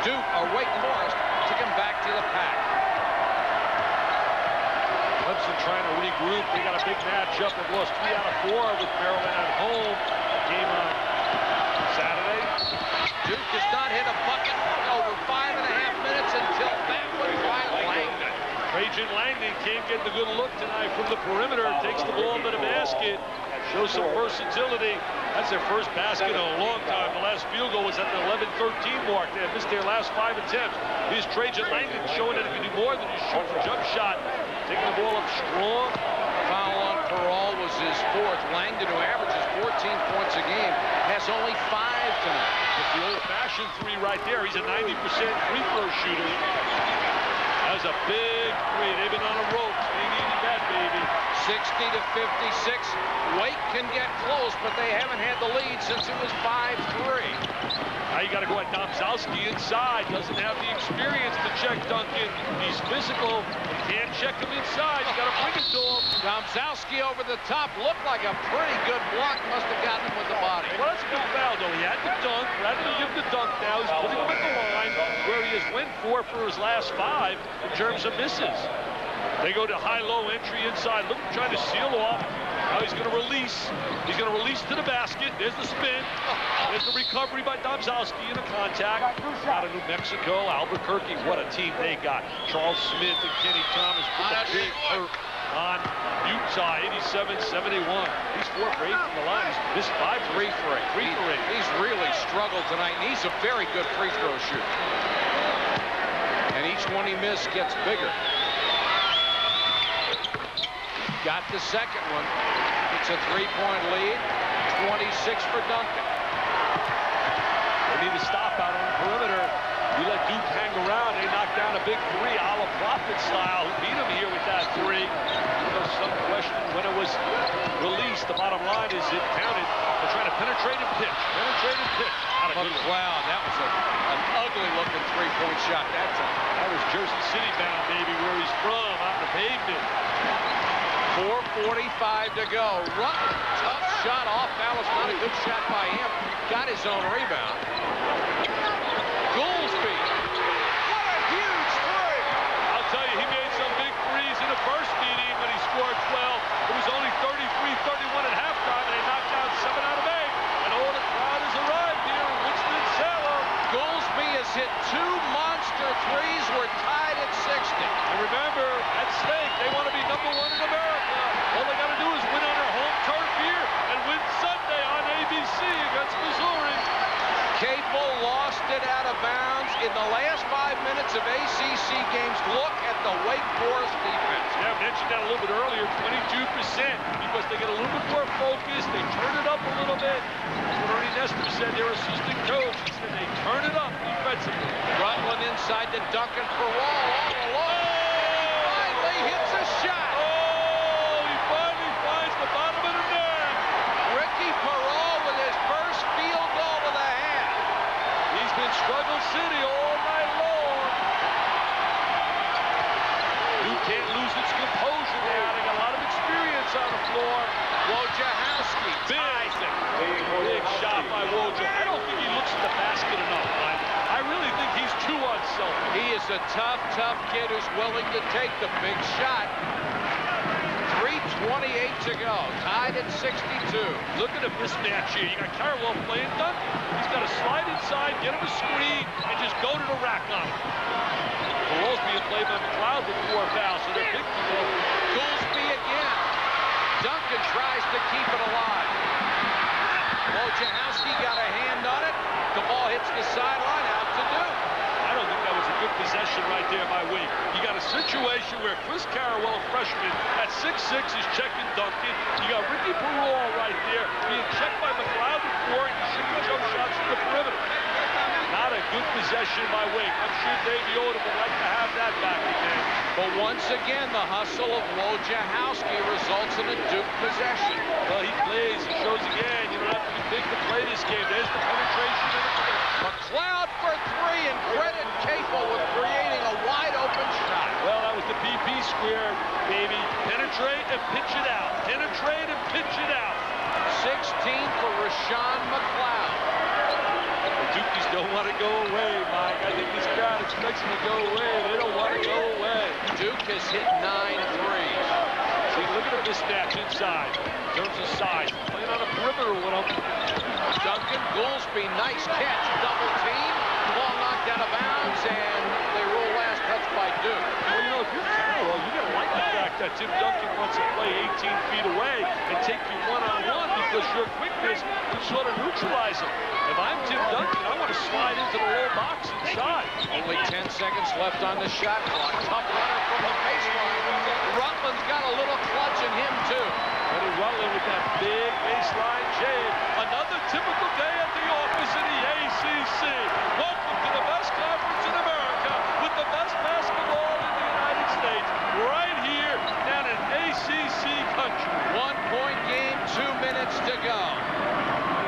Duke or Wake Forest to come back to the pack. Clemson trying to regroup. They got a big matchup. They've lost 3 out of 4 with Maryland at home. Game on Saturday. Duke does not hit a bucket over 5.5 minutes until that was by Langdon. Trajan Langdon can't get the good look tonight from the perimeter. Takes the ball into the basket. Shows some versatility. That's their first basket in a long time. The last field goal was at the 11-13 mark. They have missed their last 5 attempts. Here's Trajan Langdon showing that he can do more than just shoot a jump shot. Taking the ball up strong. Foul on Peral was his 4th. Langdon, who averages 14 points a game, has only 5 tonight. It's the old-fashioned 3 right there. He's a 90% free throw shooter. That was a big 3. They've been on a rope. They needed that, baby. 60-56. Wake can get close, but they haven't had the lead since it was 5-3. Now you got to go at Domzalski inside. Doesn't have the experience to check Duncan. He's physical. You can't check him inside. You got to bring it to him. Domzalski over the top. Looked like a pretty good block. Must have gotten him with the body. Well, that's a good foul, though. He had the dunk. Rather than give the dunk now, he's putting him at the line where he has went for his last 5 in terms of misses. They go to high-low entry inside. Look, trying to seal off. Now he's going to release. He's going to release to the basket. There's the spin. There's the recovery by Domzalski in a contact. Out of New Mexico, Albuquerque. What a team they got. Charles Smith and Kenny Thomas with a big hurt on Utah, 87-71. He's 4 for 8 from the line. He's missed 5 3 for 8. He's really struggled tonight, and he's a very good free throw shooter. And each one he missed gets bigger. Got the second one. It's a 3-point lead. 26 for Duncan. They need to stop out on the perimeter. You let Duke hang around. They knock down a big 3, a la Prophet style. Who beat him here with that 3? There's some question when it was released. The bottom line is it counted. They're trying to penetrate and pitch. Penetrate and pitch. McLeod, that was an ugly-looking 3-point shot that time. That was Jersey City bound, baby, where he's from, on the pavement. 4:45 to go. Rutland, tough shot off balance. Not a good shot by him. Got his own rebound. Goolsby. What a huge 3. I'll tell you, he made some big threes in the first meeting when he scored 12. It was only 33-31 at halftime, and they knocked down 7 out of 8. And all the crowd has arrived here in Winston-Salem. Goolsby has hit 2 monster threes. We're tied at 60. And remember, at stake, they want to be #1 in America. All they got to do is win on their home turf here and win Sunday on ABC against Missouri. Capel lost it out of bounds in the last 5 minutes of ACC games. Look at the Wake Forest defense. Yeah, I mentioned that a little bit earlier, 22%, because they get a little bit more focused. They turn it up a little bit. That's what Ernie Nestor said, their assistant coach. He said they turn it up defensively. Rutland inside to Duncan for Wall all alone. Finally hits a shot. Oh, he finally finds the bottom of the net. Ricky Perrault with his first field goal of the half. He's been struggle city all night long. Duke can't lose its composure now. They got a lot of experience on the floor. Wojciechowski ties it. Big shot by Woj. I don't think he looks at the basket enough, Mike. I really think he's too unselfish. He is a tough kid who's willing to take the big shot. 3:28 to go. Tied at 62. Look at the mismatch here. You got Carwell playing Duncan. He's got to slide inside, get him a screen, and just go to the rack on him. Perrault's being played by McLeod with 4 fouls, so they're big people. Goolsby again. Duncan tries to keep it alive. Wojciechowski got a hand on it. The ball hits the sideline. Out to Duke. I don't think that was a good possession right there by Wake. You got a situation where Chris Carwell, freshman, at 6'6", is checking Duncan. You got Ricky Perrault right there being checked by McLeod before, and he's shooting jump shots from the perimeter. Not a good possession by Wake. I'm sure Davey Odom would like to have that back again. But once again, the hustle of Wojciechowski results in a Duke possession. Well, he plays. He shows again. You don't have to be big to play this game. There's the penetration. McLeod for 3, and credit Capel with creating a wide-open shot. Well, that was the PP square, baby. Penetrate and pitch it out. Penetrate and pitch it out. 16 for Rashawn McLeod. The Dukies don't want to go away, Mike. I think this crowd expects them to go away. They don't want to go away. Duke has hit 9 threes. See, look at the mismatch inside. In terms of size. Playing on a perimeter with them. Duncan, Goolsby, nice catch. Double team. Ball knocked out of bounds, and they rule last touch by Duke. Well, you know, if you're Carroll, you got to like the fact that Tim Duncan wants to play 18 feet away and take you one-on-one because your quickness can sort of neutralize him. If I'm Tim Duncan, I want to slide into the low box inside. Only 10 seconds left on the shot clock. Tough runner from the baseline. Rutland's got a little clutch in him, too. Eddie Rutland with that big baseline jam. Another typical day at the office in the ACC. Welcome to the best conference in America with the best basketball in the United States. Right here down in ACC country. 1-point game, 2 minutes to go.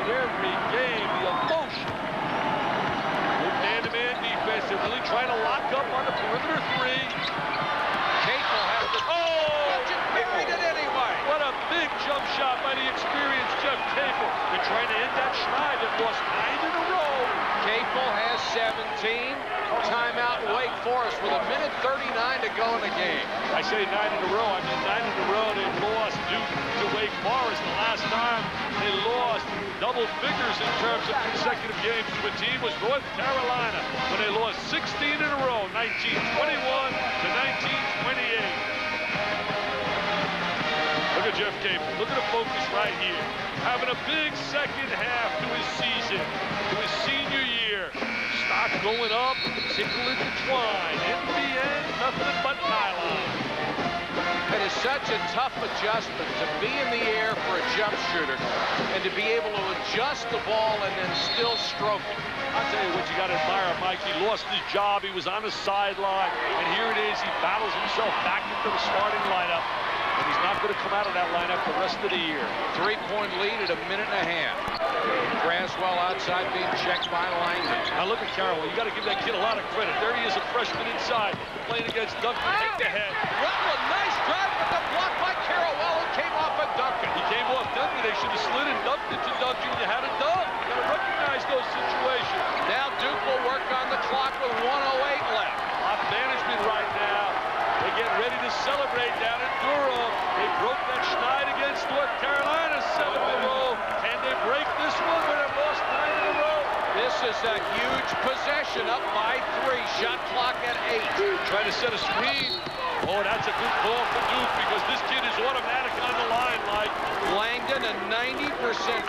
In every game, the emotion. minute 39 to go in the game. I say 9 in a row. I mean 9 in a row. They lost to Wake Forest. The last time they lost double figures in terms of consecutive games to a team was North Carolina when they lost 16 in a row, 1921 to 1928. Look at Jeff Capel. Look at the focus right here. Having a big second half to his season, to his senior year. Stock going up, tickle and decline. In the end, nothing but nylon. It is such a tough adjustment to be in the air for a jump shooter and to be able to adjust the ball and then still stroke it. I'll tell you what you got to admire, Mike. He lost his job. He was on the sideline. And here it is. He battles himself back into the starting lineup. And he's not going to come out of that lineup the rest of the year. 3-point lead at a minute and a half. Braswell outside being checked by Langdon. Now look at Carroll. You got to give that kid a lot of credit. There he is, a freshman inside, playing against Duncan. Take the head. Rutland, nice drive, but the block by Carroll. Well, it came off of Duncan. He came off Duncan. They should have slid and dunked it to Duncan. You had it done. You got to recognize those situations. Now Duke will work on the clock with 1:08 left. A lot of management right now. They get ready to celebrate down in Durham. They broke that schneid against North Carolina 7 in a row. Can they break this one when they've lost 9 in a row? This is a huge possession, up by 3. Shot clock at 8. Trying to set a screen. Oh, that's a good call for Duke because this kid is automatic on the line, Mike. Langdon, a 90%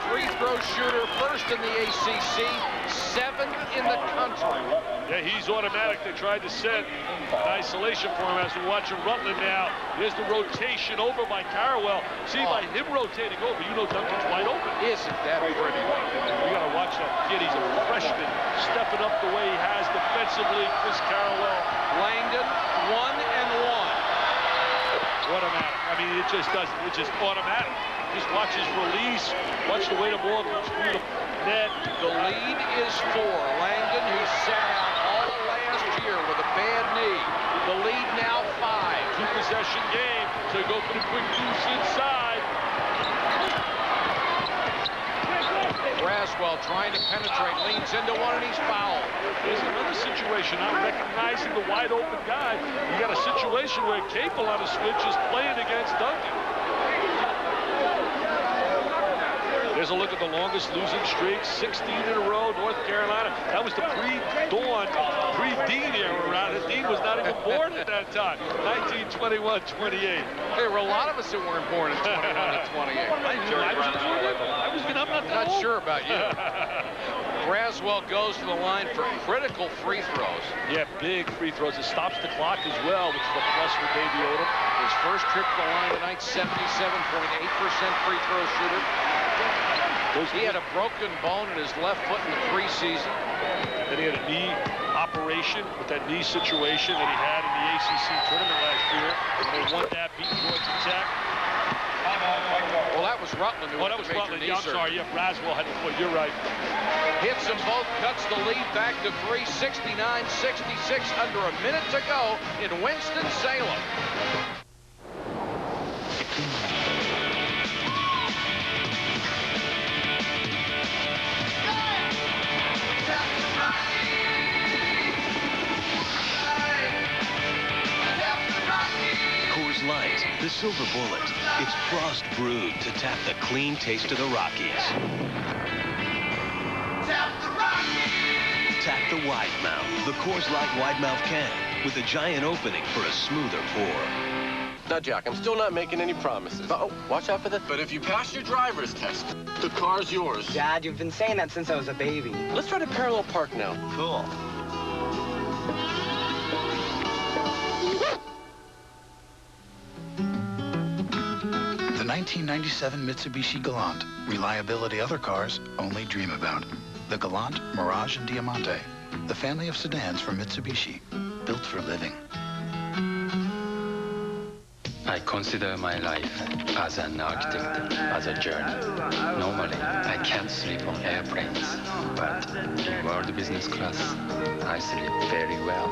free throw shooter, first in the ACC, 7th in the country. Yeah, he's automatic. They tried to set an isolation for him as we watch him Rutland now. There's the rotation over by Carrawell. See, by him rotating over, you know Duncan's wide open. Isn't that pretty? We got to watch that kid. He's a freshman, stepping up the way he has defensively. Chris Carrawell. Langdon, 1 and 1. Automatic. I mean, it just doesn't. It's just automatic. Just watch his release. Watch the way the ball comes through the net. The lead is 4. Langdon, who sat out all last year with a bad knee. The lead now 5. 2-possession game. So go for the quick deuce inside. Braswell trying to penetrate, leans into one, and he's fouled. There's another situation. Not recognizing the wide open guy. You got a situation where Capel on a switch is playing against Duncan. There's a look at the longest losing streak, 16 in a row, North Carolina. That was the pre-Dawn, pre-Dean era around it. Dean was not even born at that time. 1921-28. There were a lot of us that weren't born in 21 to 28. I'm not sure about you. Braswell goes to the line for critical free throws. Yeah, big free throws. It stops the clock as well, which is a plus for Davey Odom. His first trip to the line tonight, 77.8% free throw shooter. He had a broken bone in his left foot in the preseason. And he had a knee operation with that knee situation that he had in the ACC tournament last year. They won that, beat Georgia Tech. Well, that was Rutland who that was Rutland. Yeah, I'm sorry. Yeah, Braswell had the foot. You're right. Hits them both, cuts the lead back to 3, 69-66, under a minute to go in Winston-Salem. Light, the silver bullet. It's frost brewed to tap the clean taste of the Rockies. Tap the Rockies! Tap the wide mouth, the Coors Light wide mouth can, with a giant opening for a smoother pour. Now, Jack, I'm still not making any promises. Oh, watch out for that. But if you pass your driver's test, the car's yours. Dad, you've been saying that since I was a baby. Let's try to parallel park now. Cool. The 1997 Mitsubishi Galant. Reliability other cars only dream about. The Galant, Mirage, and Diamante. The family of sedans from Mitsubishi. Built for living. I consider my life as an architect, as a journey. Normally, I can't sleep on airplanes, but in world business class, I sleep very well.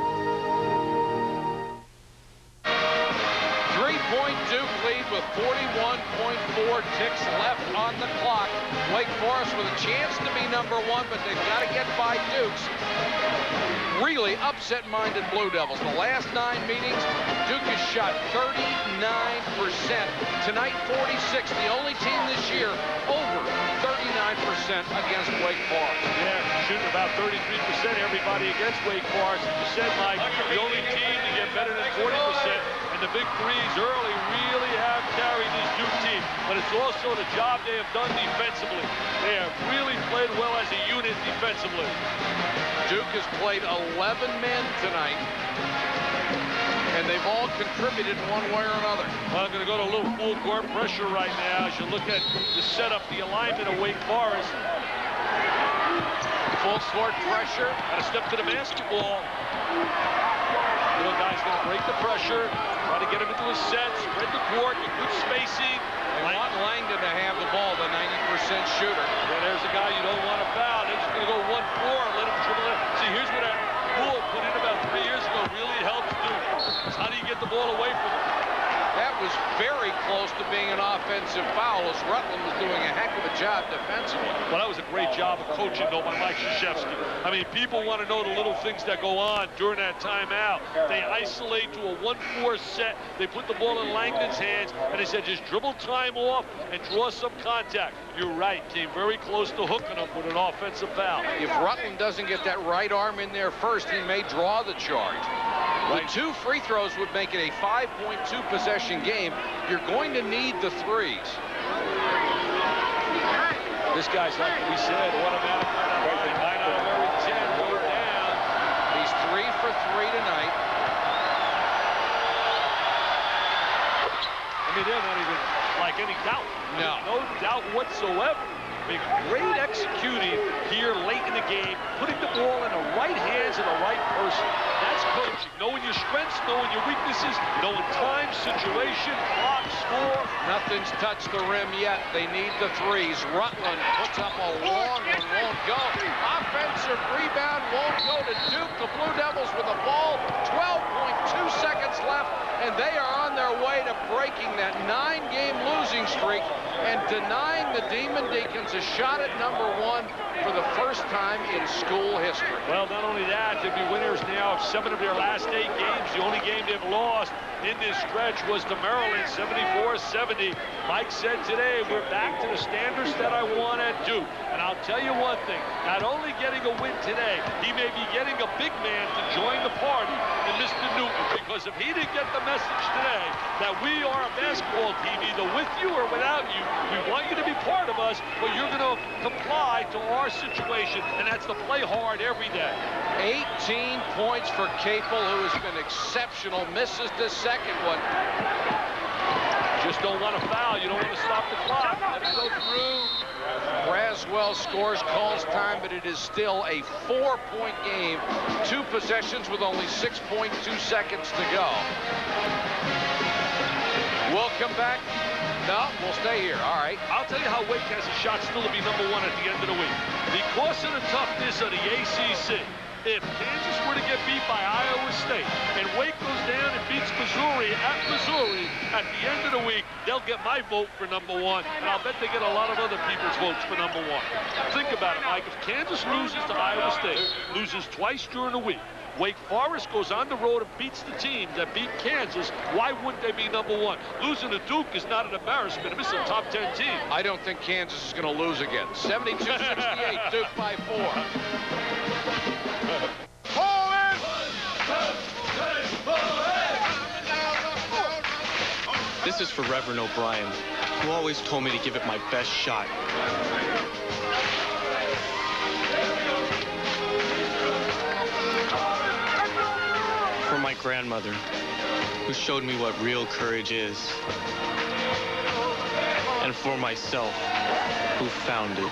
3-point Duke lead with 41.4 ticks left on the clock. Wake Forest with a chance to be #1, but they've got to get by Dukes. Really upset-minded Blue Devils. The last 9 meetings, Duke has shot 39%. Tonight, 46. The only team this year over 39% against Wake Forest. Yeah, shooting about 33%. Everybody against Wake Forest. As you said, Mike, the only team to get better than 40%. And the big threes early really have carried this Duke team. But it's also the job they have done defensively. They have really played well as a unit defensively. Duke has played 11 men tonight, and they've all contributed one way or another. Well, I'm going to go to a little full court pressure right now as you look at the setup, the alignment of Wake Forest. Full court pressure. Got to step to the basketball. Little guy's going to break the pressure, try to get him into a set, spread the court, get good spacing. They want Langdon to have the ball, the 90% shooter. Yeah, there's a guy you don't want to foul. They're just going to go 1-4 and let him dribble it. See, here's what that rule put in about 3 years ago really helps Duke. How do you get the ball away from him? That was very close to being an offensive foul as Rutland was doing a heck of a job defensively. Well, that was a great job of coaching, though, by Mike Krzyzewski. I mean, people want to know the little things that go on during that timeout. They isolate to a 1-4 set. They put the ball in Langdon's hands, and they said just dribble time off and draw some contact. You're right. Came very close to hooking him with an offensive foul. If Rutland doesn't get that right arm in there first, he may draw the charge. The 2 free throws would make it a 5.2 possession game. You're going to need the threes. This guy's, like we said, automatic 9 out of every 10 go down. He's 3 for 3 tonight. I mean, they're not even like any doubt. No. No doubt whatsoever. I mean, great executing here late in the game, putting the ball in the right hands of the right person. That's coaching. Knowing your strengths, knowing your weaknesses, knowing time, situation, clock, score. Nothing's touched the rim yet. They need the threes. Rutland puts up a long one, won't go. Offensive rebound won't go to Duke. The Blue Devils with the ball. 12.2 seconds left, and they are on their way to breaking that 9-game losing streak and denying the Demon Deacons a shot at #1 for the first time in school history. Well, not only that, they'll be winners now of 7 of their last 8 games. The only game they've lost in this stretch was to Maryland, 74-70. Mike said today, we're back to the standards that I want at Duke. And I'll tell you one thing, not only getting a win today, he may be getting a big man to join the party in Mr. Newton, because if he didn't get the message today that we are a basketball team, either with you or without you, we want you to be part of us, but you're going to comply to our situation, and that's to play hard every day. 18 points for Capel, who has been exceptional, misses the second one. You just don't want to foul. You don't want to stop the clock. Let it go through. Braswell scores, calls time, but it is still a 4-point game. 2 possessions with only 6.2 seconds to go. We'll come back. No, we'll stay here. All right. I'll tell you how Wake has a shot still to be #1 at the end of the week. Because of the toughness of the ACC, if Kansas were to get beat by Iowa State and Wake goes down and beats Missouri at the end of the week, they'll get my vote for #1, and I'll bet they get a lot of other people's votes for #1. Think about it, Mike. If Kansas loses to Iowa State, loses twice during the week, Wake Forest goes on the road and beats the team that beat Kansas, why wouldn't they be #1? Losing to Duke is not an embarrassment. It's a top 10 team. I don't think Kansas is going to lose again. 72-68, Duke by 4. This is for Reverend O'Brien, who always told me to give it my best shot. For my grandmother, who showed me what real courage is. And for myself, who found it.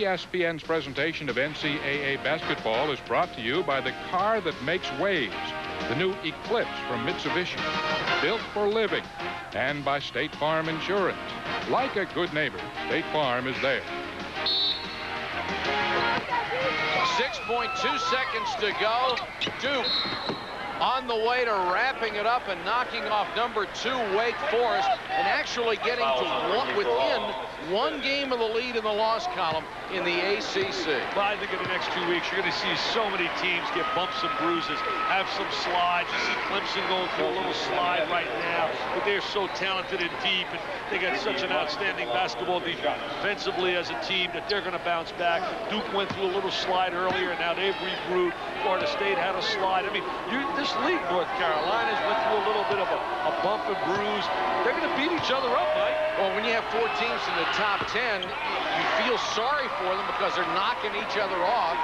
ESPN's presentation of NCAA basketball is brought to you by the car that makes waves, the new Eclipse from Mitsubishi, built for living, and by State Farm Insurance. Like a good neighbor, State Farm is there. 6.2 seconds to go. Duke on the way to wrapping it up and knocking off number 2 Wake Forest and actually getting to within 1 game of the lead in the loss column in the ACC. Well, I think in the next 2 weeks, you're going to see so many teams get bumps and bruises, have some slides. You see Clemson going through a little slide right now, but they're so talented and deep, and they got such an outstanding basketball defensively as a team that they're going to bounce back. Duke went through a little slide earlier, and now they've regrouped. Florida State had a slide. I mean, this league, North Carolina's went through a little bit of a bump and bruise. They're going to beat each other up, Mike. Well, when you have 4 teams in the top 10, you feel sorry for them because they're knocking each other off.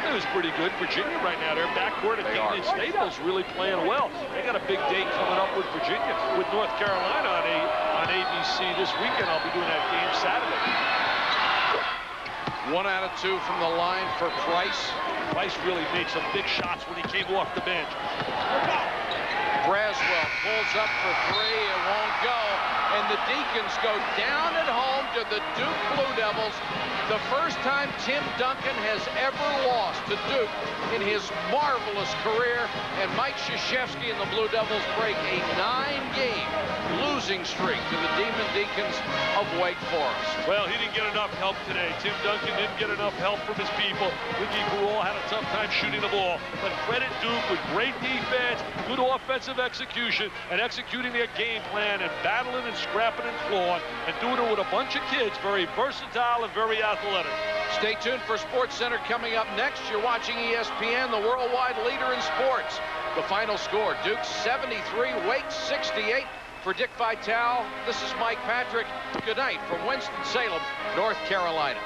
It was pretty good. Virginia right now, their backcourt at Deacons State is really playing well. They got a big date coming up with Virginia, with North Carolina on ABC this weekend. I'll be doing that game Saturday. 1 out of 2 from the line for Price. Price really made some big shots when he came off the bench. Braswell pulls up for 3. It won't go. And the Deacons go down at home to the Duke Blue Devils. The first time Tim Duncan has ever lost to Duke in his marvelous career. And Mike Krzyzewski and the Blue Devils break a 9-game losing streak to the Demon Deacons of Wake Forest. Well, he didn't get enough help today. Tim Duncan didn't get enough help from his people. Ricky Burrell had a tough time shooting the ball. But credit Duke with great defense, good offensive execution, and executing their game plan and battling and scrapping and clawing and doing it with a bunch of kids, very versatile and very athletic. Stay tuned for Sports Center coming up next. You're watching ESPN, the worldwide leader in sports. The final score, Duke 73, Wake 68. For Dick Vitale, this is Mike Patrick. Good night from Winston-Salem, North Carolina.